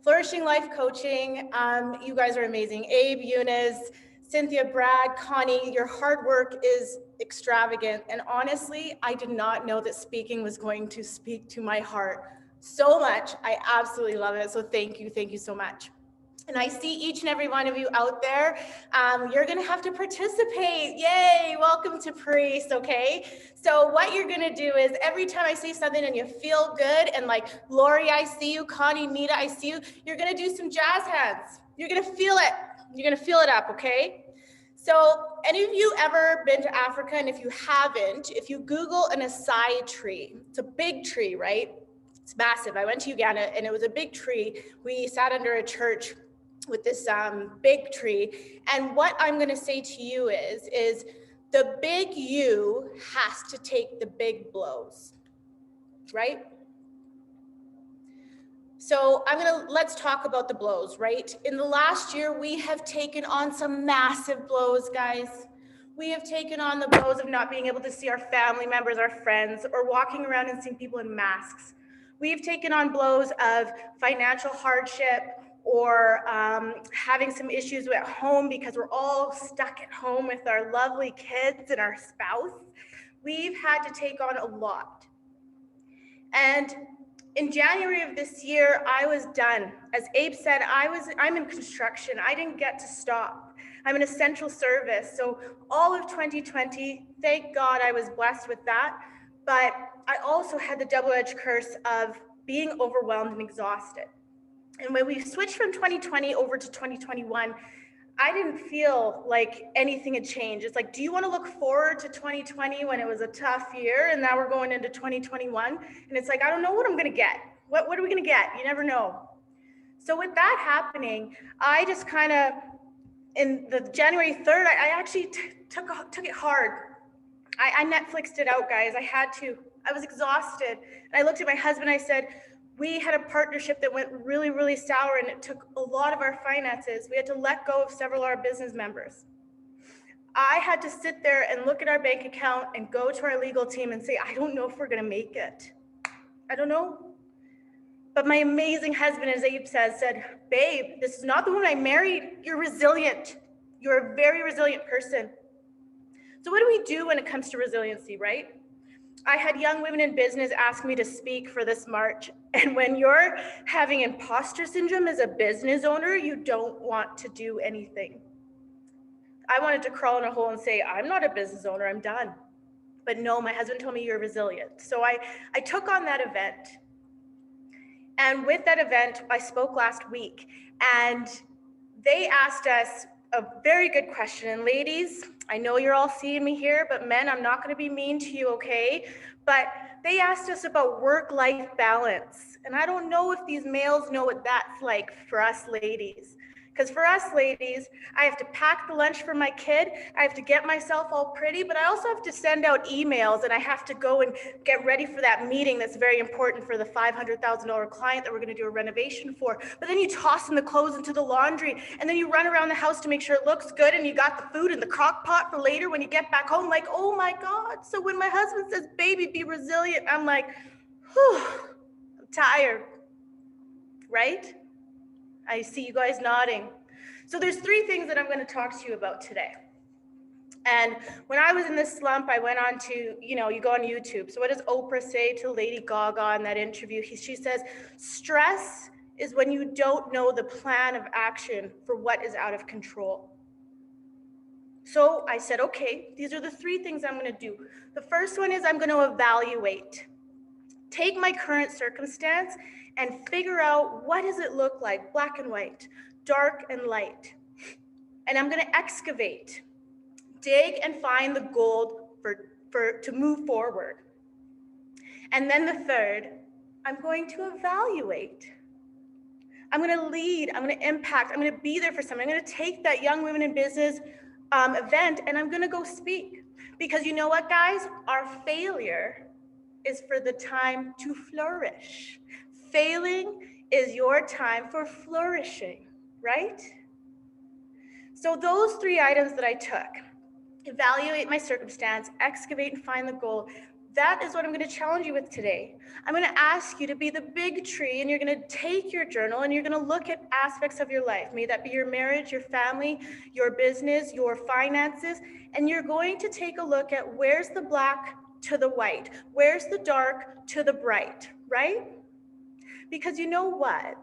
Flourishing Life Coaching. You guys are amazing. Abe, Eunice, Cynthia, Brad, Connie, your hard work is extravagant. And honestly, I did not know that speaking was going to speak to my heart so much. I absolutely love it. So thank you so much. And I see each and every one of you out there. You're gonna have to participate. Yay, welcome to Paris, okay? So what you're gonna do is every time I say something and you feel good, and like, Lori, I see you, Connie, Nida, I see you, you're gonna do some jazz hands. You're gonna feel it. You're gonna feel it up, okay? So any of you ever been to Africa? And if you haven't, if you Google an acai tree, it's a big tree, right? It's massive. I went to Uganda and it was a big tree. We sat under a church with this big tree. And what I'm gonna say to you is the big you has to take the big blows, right? So let's talk about the blows, right? In the last year, we have taken on some massive blows, guys. We have taken on the blows of not being able to see our family members, our friends, or walking around and seeing people in masks. We've taken on blows of financial hardship, or having some issues at home because we're all stuck at home with our lovely kids and our spouse. We've had to take on a lot. And in January of this year, I was done. As Abe said, I'm in construction. I didn't get to stop. I'm in essential service. So all of 2020, thank God I was blessed with that. But I also had the double-edged curse of being overwhelmed and exhausted. And when we switched from 2020 over to 2021, I didn't feel like anything had changed. It's like, do you want to look forward to 2020 when it was a tough year and now we're going into 2021? And it's like, I don't know what I'm going to get. What are we going to get? You never know. So with that happening, I just kind of, in the January 3rd, I actually took it hard. I Netflixed it out, guys. I had to. I was exhausted. And I looked at my husband, I said, we had a partnership that went really, really sour, and it took a lot of our finances. We had to let go of several of our business members. I had to sit there and look at our bank account and go to our legal team and say, I don't know if we're gonna make it. I don't know. But my amazing husband, as Abe said, babe, this is not the woman I married. You're resilient. You're a very resilient person. So what do we do when it comes to resiliency, right? I had young women in business ask me to speak for this march. And when you're having imposter syndrome as a business owner, you don't want to do anything. I wanted to crawl in a hole and say, I'm not a business owner, I'm done. But no, my husband told me you're resilient. So I took on that event. And with that event, I spoke last week, and they asked us a very good question. And ladies, I know you're all seeing me here, but men, I'm not going to be mean to you, okay? But they asked us about work-life balance. And I don't know if these males know what that's like for us ladies. Because for us ladies, I have to pack the lunch for my kid, I have to get myself all pretty, but I also have to send out emails, and I have to go and get ready for that meeting that's very important for the $500,000 client that we're gonna do a renovation for. But then you toss in the clothes into the laundry, and then you run around the house to make sure it looks good, and you got the food in the crock pot for later when you get back home, like, oh my God. So when my husband says, baby, be resilient, I'm like, whew, I'm tired, right? I see you guys nodding. So there's 3 things that I'm going to talk to you about today. And when I was in this slump, I went on to, you go on YouTube. So what does Oprah say to Lady Gaga in that interview? She says, stress is when you don't know the plan of action for what is out of control. So I said, okay, these are the 3 things I'm going to do. The first one is I'm going to evaluate. Take my current circumstance and figure out what does it look like, black and white, dark and light. And I'm going to excavate, dig and find the gold to move forward. And then the third, I'm going to evaluate. I'm going to lead, I'm going to impact, I'm going to be there for someone. I'm going to take that Young Women in Business event and I'm going to go speak. Because you know what, guys? Our failure is for the time to flourish. Failing is your time for flourishing, right? So those 3 items that I took, evaluate my circumstance, excavate and find the goal, that is what I'm going to challenge you with today. I'm going to ask you to be the big tree and you're going to take your journal and you're going to look at aspects of your life. May that be your marriage, your family, your business, your finances, and you're going to take a look at where's the black to the white, where's the dark to the bright, right? Because you know what?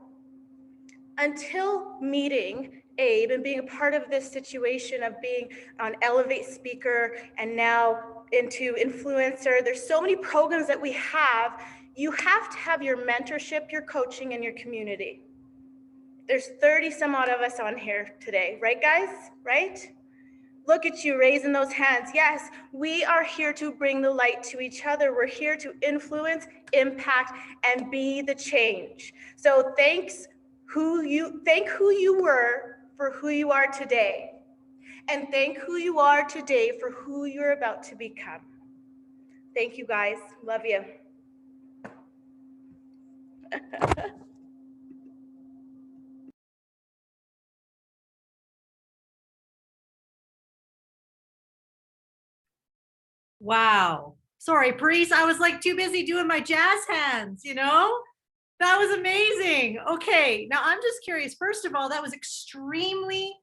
Until meeting Abe and being a part of this situation of being an Elevate speaker and now into influencer, there's so many programs that we have. You have to have your mentorship, your coaching, and your community. There's 30 some odd of us on here today, right guys, right? Look at you raising those hands. Yes, we are here to bring the light to each other. We're here to influence, impact, and be the change. So thank who you were for who you are today. And thank who you are today for who you're about to become. Thank you guys. Love you. Wow. Sorry, Parise, I was like too busy doing my jazz hands, you know? That was amazing. Okay, now I'm just curious. First of all, that was extremely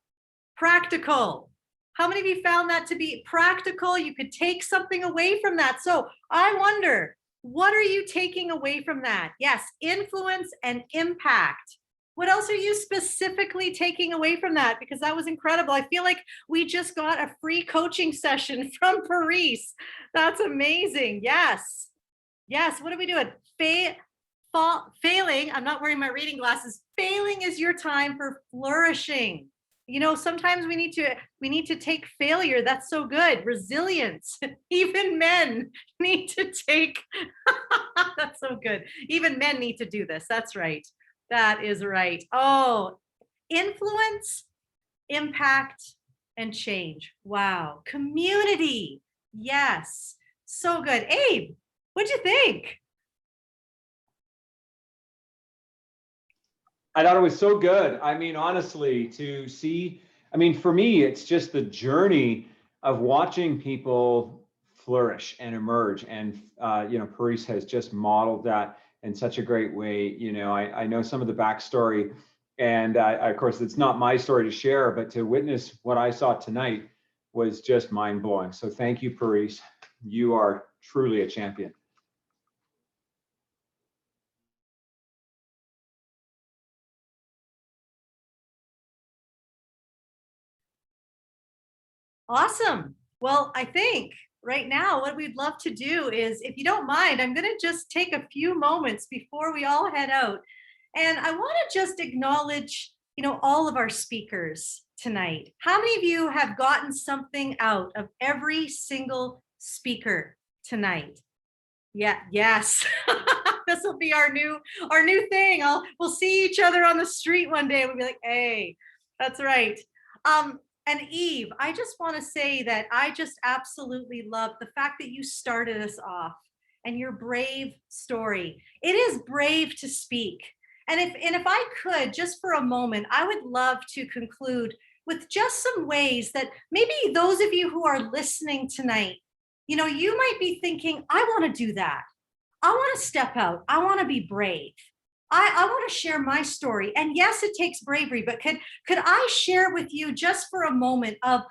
practical. How many of you found that to be practical? You could take something away from that. So I wonder, what are you taking away from that? Yes, influence and impact. What else are you specifically taking away from that? Because that was incredible. I feel like we just got a free coaching session from Parise. That's amazing. Yes. Yes. What are we doing? Failing. I'm not wearing my reading glasses. Failing is your time for flourishing. You know, sometimes we need to take failure. That's so good. Resilience. Even men need to take, that's so good. Even men need to do this. That's right. That is right. Oh, influence, impact, and change. Wow. Community. Yes. So good. Abe, what'd you think? I thought it was so good. I mean, honestly, to see, I mean, for me, it's just the journey of watching people flourish and emerge. And, you know, Parise has just modeled that in such a great way. You know, I know some of the backstory, and of course, it's not my story to share, but to witness what I saw tonight was just mind blowing. So thank you, Parise. You are truly a champion. Awesome. Well, I think right now what we'd love to do is, if you don't mind, I'm going to just take a few moments before we all head out. And I want to just acknowledge, you know, all of our speakers tonight. How many of you have gotten something out of every single speaker tonight? Yeah, yes. This will be our new thing. We'll see each other on the street one day and we'll be like, hey, that's right. And Eve, I just want to say that I just absolutely love the fact that you started us off and your brave story. It is brave to speak. And if I could, just for a moment, I would love to conclude with just some ways that maybe those of you who are listening tonight, you know, you might be thinking, I want to do that. I want to step out. I want to be brave. I want to share my story. And yes, it takes bravery, but could I share with you just for a moment of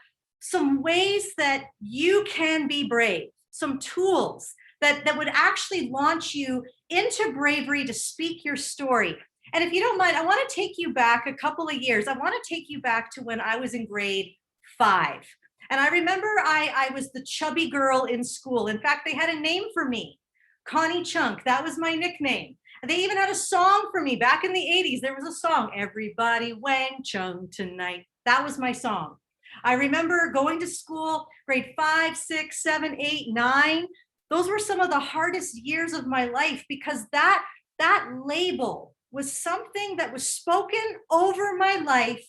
some ways that you can be brave, some tools that would actually launch you into bravery to speak your story. And if you don't mind, I want to take you back a couple of years. I want to take you back to when I was in grade 5. And I remember I was the chubby girl in school. In fact, they had a name for me, Connie Chunk. That was my nickname. They even had a song for me back in the 80s. There was a song, Everybody Wang Chung Tonight. That was my song. I remember going to school, grade 5, 6, 7, 8, 9. Those were some of the hardest years of my life because that that label was something that was spoken over my life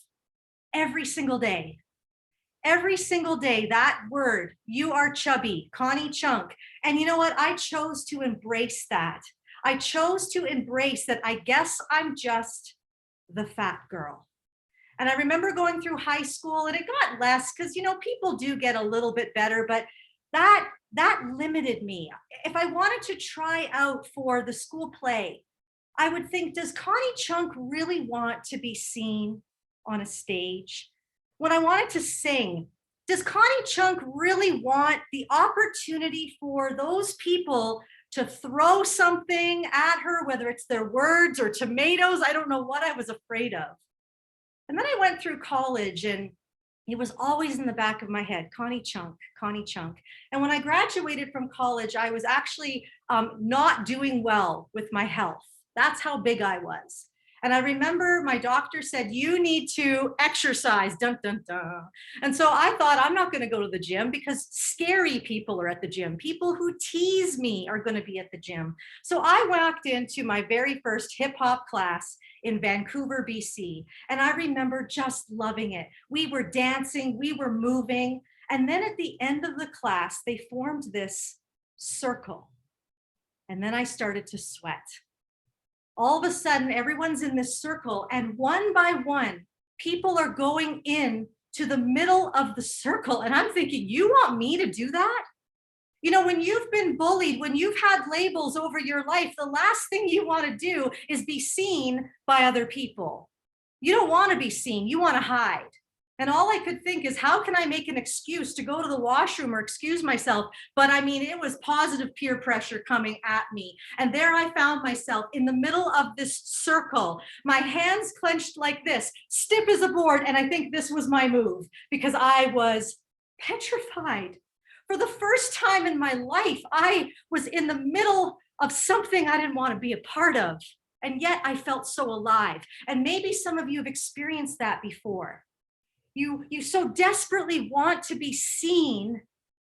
every single day. Every single day, that word, you are chubby, Connie Chunk. And you know what? I chose to embrace that. I chose to embrace that. I guess I'm just the fat girl. And I remember going through high school, and it got less because, you know, people do get a little bit better, but that limited me. If I wanted to try out for the school play, I would think, does Connie Chunk really want to be seen on a stage? When I wanted to sing, does Connie Chunk really want the opportunity for those people to throw something at her, whether it's their words or tomatoes? I don't know what I was afraid of. And then I went through college, and it was always in the back of my head, Connie Chunk, Connie Chunk. And when I graduated from college, I was actually not doing well with my health. That's how big I was. And I remember my doctor said, you need to exercise, dun, dun, dun. And so I thought, I'm not going to go to the gym because scary people are at the gym. People who tease me are going to be at the gym. So I walked into my very first hip hop class in Vancouver, BC. And I remember just loving it. We were dancing, we were moving. And then at the end of the class, they formed this circle. And then I started to sweat. All of a sudden, everyone's in this circle, and one by one, people are going in to the middle of the circle. And I'm thinking, you want me to do that? You know, when you've been bullied, when you've had labels over your life, the last thing you want to do is be seen by other people. You don't want to be seen, you want to hide. And all I could think is, how can I make an excuse to go to the washroom or excuse myself? But I mean, it was positive peer pressure coming at me. And there I found myself in the middle of this circle, my hands clenched like this, stiff as a board. And I think this was my move because I was petrified. For the first time in my life, I was in the middle of something I didn't want to be a part of. And yet I felt so alive. And maybe some of you have experienced that before. You so desperately want to be seen,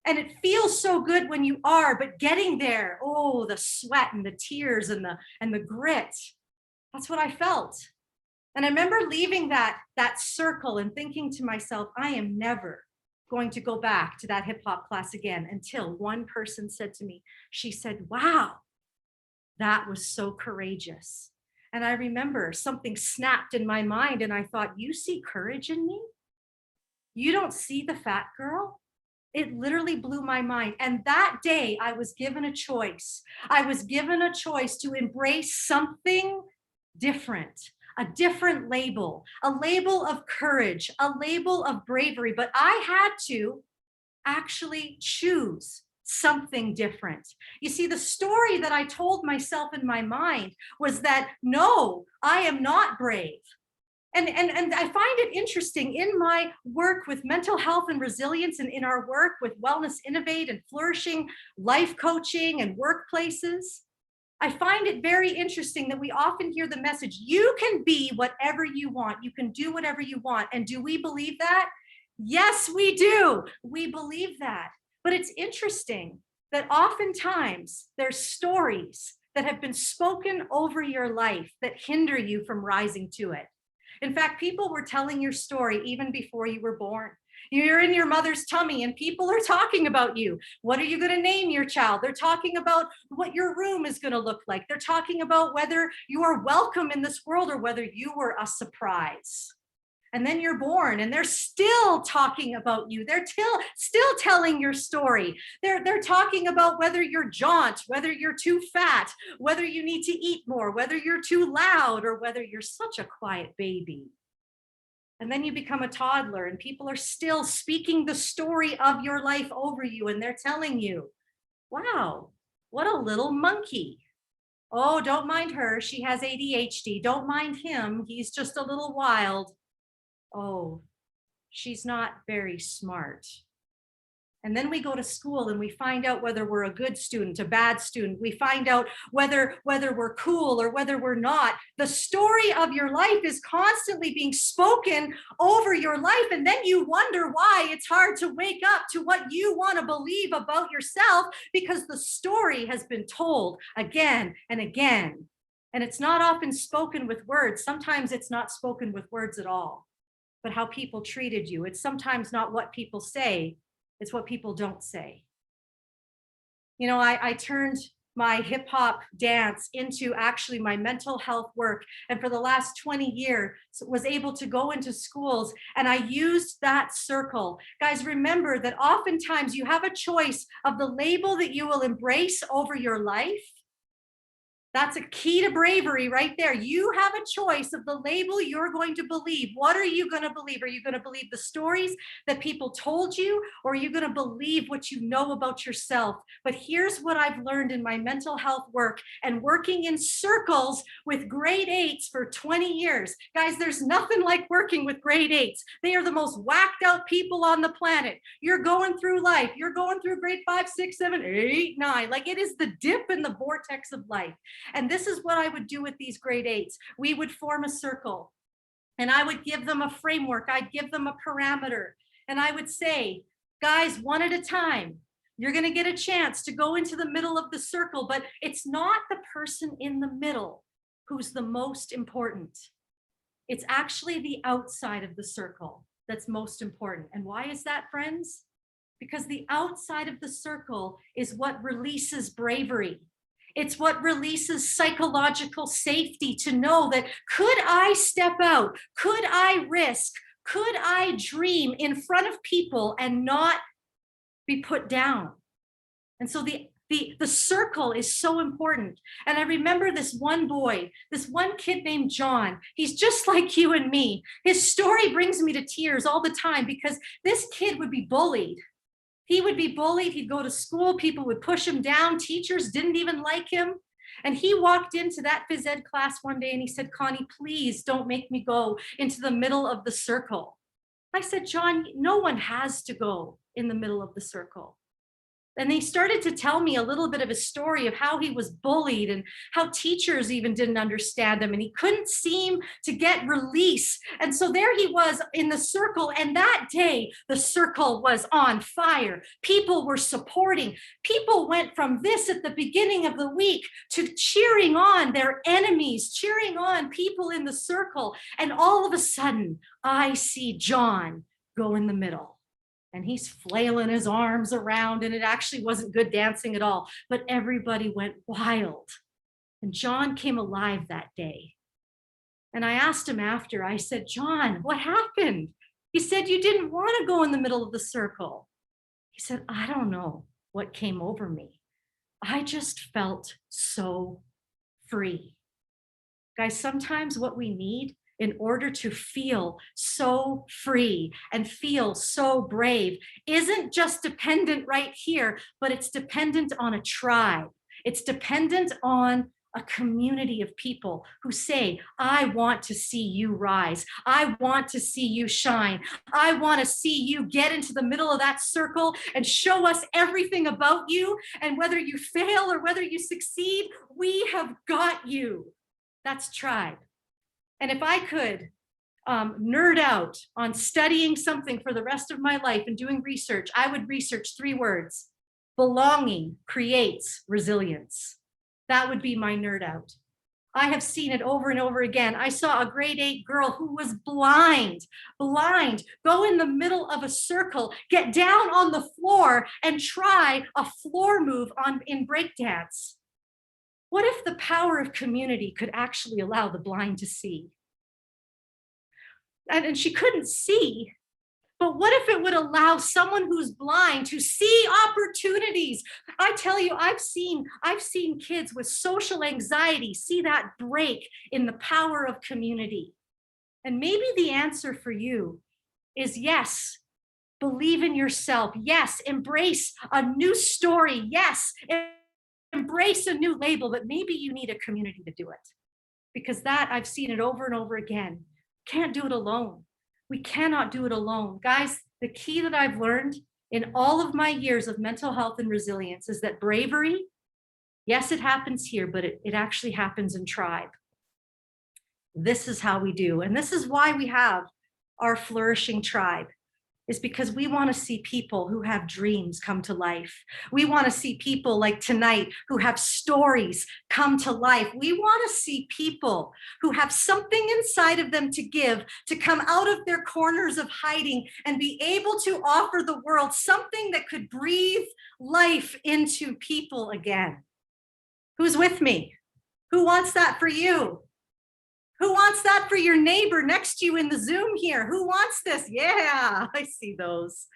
and it feels so good when you are, but getting there, oh, the sweat and the tears and the grit. That's what I felt. And I remember leaving that circle and thinking to myself, I am never going to go back to that hip hop class again, until one person said to me, she said, wow, that was so courageous. And I remember something snapped in my mind, and I thought, you see courage in me? You don't see the fat girl? It literally blew my mind. And that day I was given a choice. I was given a choice to embrace something different, a different label, a label of courage, a label of bravery. But I had to actually choose something different. You see, the story that I told myself in my mind was that, no, I am not brave. And I find it interesting in my work with mental health and resilience, and in our work with Wellness Innovate and flourishing life coaching and workplaces, I find it very interesting that we often hear the message, you can be whatever you want, you can do whatever you want. And do we believe that? Yes, we do. We believe that. But it's interesting that oftentimes there's stories that have been spoken over your life that hinder you from rising to it. In fact, people were telling your story even before you were born. You're in your mother's tummy and people are talking about you. What are you going to name your child? They're talking about what your room is going to look like. They're talking about whether you are welcome in this world or whether you were a surprise. And then you're born and they're still talking about you. They're still telling your story. They're talking about whether you're jaunt, whether you're too fat, whether you need to eat more, whether you're too loud, or whether you're such a quiet baby. And then you become a toddler and people are still speaking the story of your life over you. And they're telling you, wow, what a little monkey. Oh, don't mind her. She has ADHD. Don't mind him. He's just a little wild. Oh, she's not very smart. And then we go to school and we find out whether we're a good student, a bad student. We find out whether we're cool or whether we're not. The story of your life is constantly being spoken over your life. And then you wonder why it's hard to wake up to what you want to believe about yourself, because the story has been told again and again And it's not often spoken with words. Sometimes it's not spoken with words at all, but how people treated you. It's sometimes not what people say, it's what people don't say. You know, I turned my hip hop dance into actually my mental health work. And for the last 20 years, was able to go into schools and I used that circle. Guys, remember that oftentimes you have a choice of the label that you will embrace over your life. That's a key to bravery right there. You have a choice of the label you're going to believe. What are you going to believe? Are you going to believe the stories that people told you, or are you going to believe what you know about yourself? But here's what I've learned in my mental health work and working in circles with grade 8s for 20 years. Guys, there's nothing like working with grade 8s. They are the most whacked out people on the planet. You're going through life. You're going through grade 5, 6, 7, 8, 9. Like it is the dip in the vortex of life. And this is what I would do with these grade 8s. We would form a circle and I would give them a framework. I'd give them a parameter and I would say, guys, one at a time, you're going to get a chance to go into the middle of the circle, but it's not the person in the middle who's the most important. It's actually the outside of the circle that's most important. And why is that, friends? Because the outside of the circle is what releases bravery. It's what releases psychological safety to know that could I step out? Could I risk? Could I dream in front of people and not be put down? And so the circle is so important. And I remember this one boy, this one kid named John. He's just like you and me. His story brings me to tears all the time because this kid would be bullied. He would be bullied. He'd go to school. People would push him down. Teachers didn't even like him. And he walked into that phys ed class one day and he said, Connie, please don't make me go into the middle of the circle. I said, John, no one has to go in the middle of the circle. And he started to tell me a little bit of a story of how he was bullied and how teachers even didn't understand him and he couldn't seem to get release. And so there he was in the circle, and that day the circle was on fire. People were supporting. People went from this at the beginning of the week to cheering on their enemies, cheering on people in the circle. And all of a sudden, I see John go in the middle. And he's flailing his arms around, and it actually wasn't good dancing at all, but everybody went wild. And John came alive that day. And I asked him after, I said, John, what happened? He said, you didn't want to go in the middle of the circle. He said, I don't know what came over me. I just felt so free. Guys, sometimes what we need in order to feel so free and feel so brave isn't just dependent right here, but it's dependent on a tribe. It's dependent on a community of people who say, I want to see you rise. I want to see you shine. I want to see you get into the middle of that circle and show us everything about you. And whether you fail or whether you succeed, we have got you. That's tribe. And if I could nerd out on studying something for the rest of my life and doing research, I would research 3 words. Belonging creates resilience. That would be my nerd out. I have seen it over and over again. I saw a grade 8 girl who was blind, go in the middle of a circle, get down on the floor and try a floor move in breakdance. What if the power of community could actually allow the blind to see? And she couldn't see, but what if it would allow someone who's blind to see opportunities? I tell you, I've seen kids with social anxiety see that break in the power of community. And maybe the answer for you is yes, believe in yourself. Yes, embrace a new story. Yes, embrace a new label, but maybe you need a community to do it. Because that, I've seen it over and over again. Can't do it alone. We cannot do it alone. Guys, the key that I've learned in all of my years of mental health and resilience is that bravery, yes, it happens here, but it actually happens in tribe. This is how we do. And this is why we have our flourishing tribe. is because we want to see people who have dreams come to life. We want to see people like tonight who have stories come to life. We want to see people who have something inside of them to give, to come out of their corners of hiding and be able to offer the world something that could breathe life into people again. Who's with me? Who wants that for you? Who wants that for your neighbor next to you in the Zoom here? Who wants this? Yeah, I see those.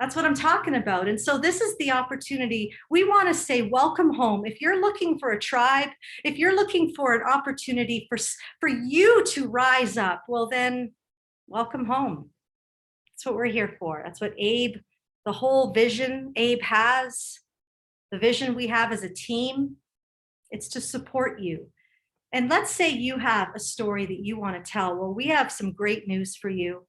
That's what I'm talking about. And so this is the opportunity. We want to say, welcome home. If you're looking for a tribe, if you're looking for an opportunity for you to rise up, well then, welcome home. That's what we're here for. That's what Abe, the whole vision Abe has, the vision we have as a team, it's to support you. And let's say you have a story that you want to tell. Well, we have some great news for you.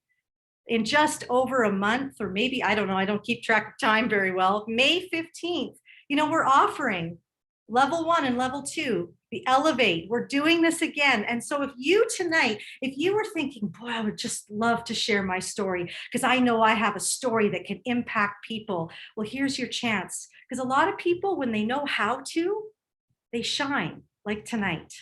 In just over a month, or maybe, I don't know, I don't keep track of time very well, May 15th, we're offering level 1 and level 2, the Elevate. We're doing this again. And so if you tonight, if you were thinking, boy, I would just love to share my story because I know I have a story that can impact people. Well, here's your chance. Because a lot of people, when they know how to, they shine like tonight.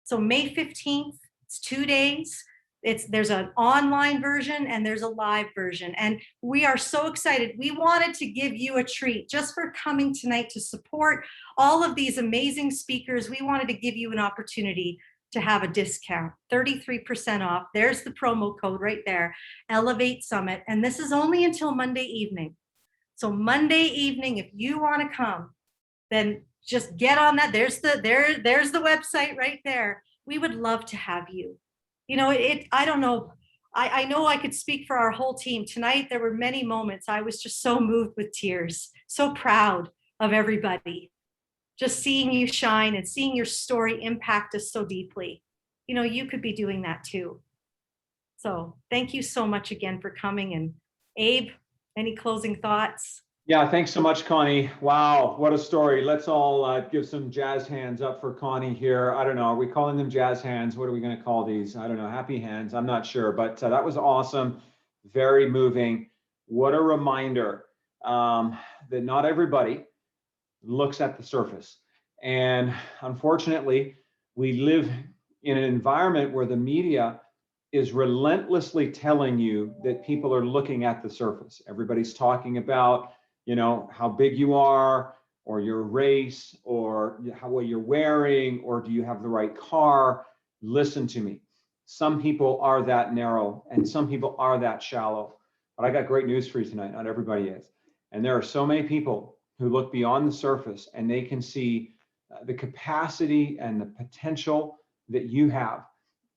So May 15th, it's 2 days. There's an online version and there's a live version. And we are so excited. We wanted to give you a treat just for coming tonight to support all of these amazing speakers. We wanted to give you an opportunity to have a discount, 33% off. There's the promo code right there, Elevate Summit. And this is only until Monday evening. So Monday evening, if you want to come, then just get on that. There's the website right there. We would love to have you. I don't know. I know I could speak for our whole team. Tonight, there were many moments I was just so moved with tears, so proud of everybody. Just seeing you shine and seeing your story impact us so deeply. You could be doing that too. So thank you so much again for coming. And Abe, any closing thoughts? Yeah, thanks so much, Connie. Wow, what a story. Let's all give some jazz hands up for Connie here. I don't know, are we calling them jazz hands? What are we going to call these? I don't know, happy hands. I'm not sure, but that was awesome. Very moving. What a reminder that not everybody looks at the surface. And unfortunately, we live in an environment where the media is relentlessly telling you that people are looking at the surface. Everybody's talking about how big you are, or your race, or what you're wearing, or do you have the right car? Listen to me. Some people are that narrow and some people are that shallow. But I got great news for you tonight. Not everybody is. And there are so many people who look beyond the surface and they can see the capacity and the potential that you have.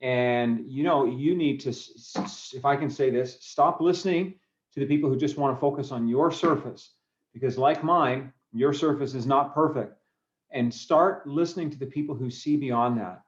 And you need to, if I can say this, stop listening to the people who just want to focus on your surface, because like mine, your surface is not perfect. And start listening to the people who see beyond that,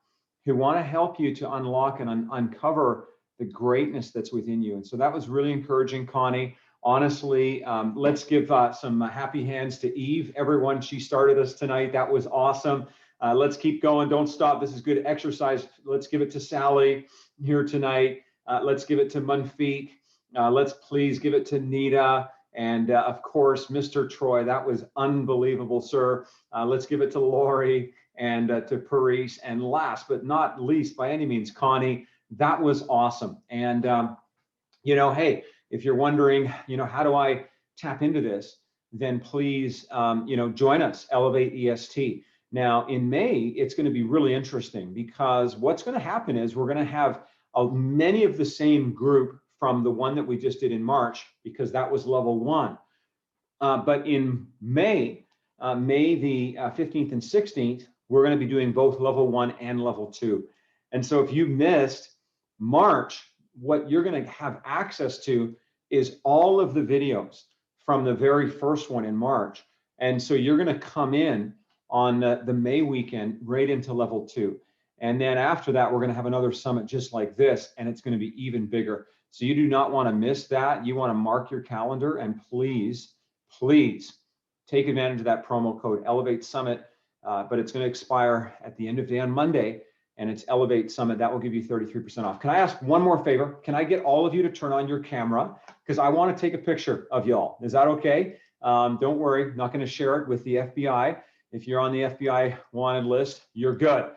who want to help you to unlock and uncover the greatness that's within you. And so that was really encouraging, Connie. Honestly, let's give some happy hands to Eve. Everyone, she started us tonight. That was awesome. Let's keep going. Don't stop. This is good exercise. Let's give it to Sally here tonight. Let's give it to Manfik. Let's please give it to Nida. And of course, Mr. Troy, that was unbelievable, sir. Let's give it to Lori and to Paris. And last but not least, by any means, Connie, that was awesome. And, hey, if you're wondering, how do I tap into this, then please, join us, Elevate EST. Now, in May, it's going to be really interesting because what's going to happen is we're going to have many of the same group from the one that we just did in March, because that was level 1. But in May, May the 15th and 16th, we're going to be doing both level 1 and level 2. And so if you missed March, what you're going to have access to is all of the videos from the very first one in March. And so you're going to come in on the May weekend right into level 2. And then after that, we're going to have another summit just like this, and it's going to be even bigger. So you do not want to miss that. You want to mark your calendar, and please, please take advantage of that promo code Elevate Summit. But it's going to expire at the end of day on Monday. and it's Elevate Summit. That will give you 33% off. Can I ask one more favor? Can I get all of you to turn on your camera? Because I want to take a picture of y'all. Is that okay? Don't worry, I'm not going to share it with the FBI. If you're on the FBI wanted list, you're good.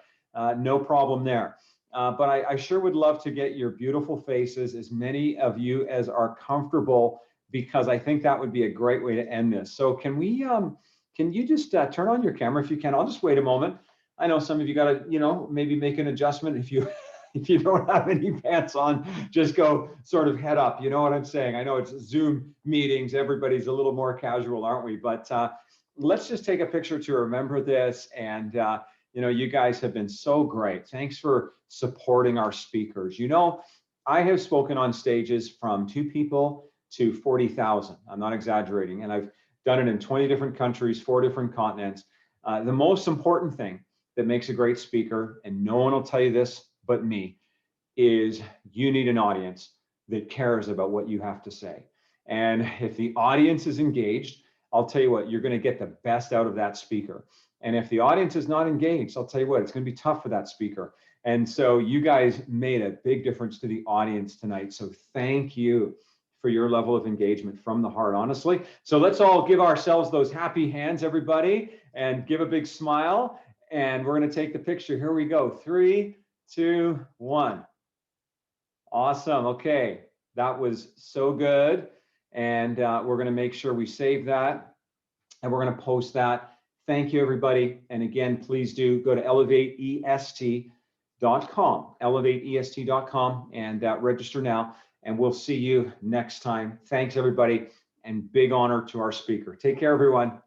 No problem there. But I sure would love to get your beautiful faces, as many of you as are comfortable, because I think that would be a great way to end this. So can you just turn on your camera if you can? I'll just wait a moment. I know some of you got to, maybe make an adjustment. If you don't have any pants on, just go sort of head up. You know what I'm saying? I know it's Zoom meetings. Everybody's a little more casual, aren't we? But let's just take a picture to remember this. And, you guys have been so great. Thanks for supporting our speakers. I have spoken on stages from 2 people to 40,000. I'm not exaggerating. And I've done it in 20 different countries, 4 different continents. The most important thing that makes a great speaker, and no one will tell you this but me, is you need an audience that cares about what you have to say. And if the audience is engaged, I'll tell you what, you're going to get the best out of that speaker. And if the audience is not engaged, I'll tell you what, it's going to be tough for that speaker. And so you guys made a big difference to the audience tonight. So thank you for your level of engagement from the heart, honestly. So let's all give ourselves those happy hands, everybody, and give a big smile. And we're going to take the picture. Here we go. 3, 2, 1. Awesome. Okay. That was so good. And we're going to make sure we save that, and we're going to post that. Thank you, everybody. And again, please do go to elevateest.com, elevateest.com, and register now. And we'll see you next time. Thanks, everybody. And big honor to our speaker. Take care, everyone.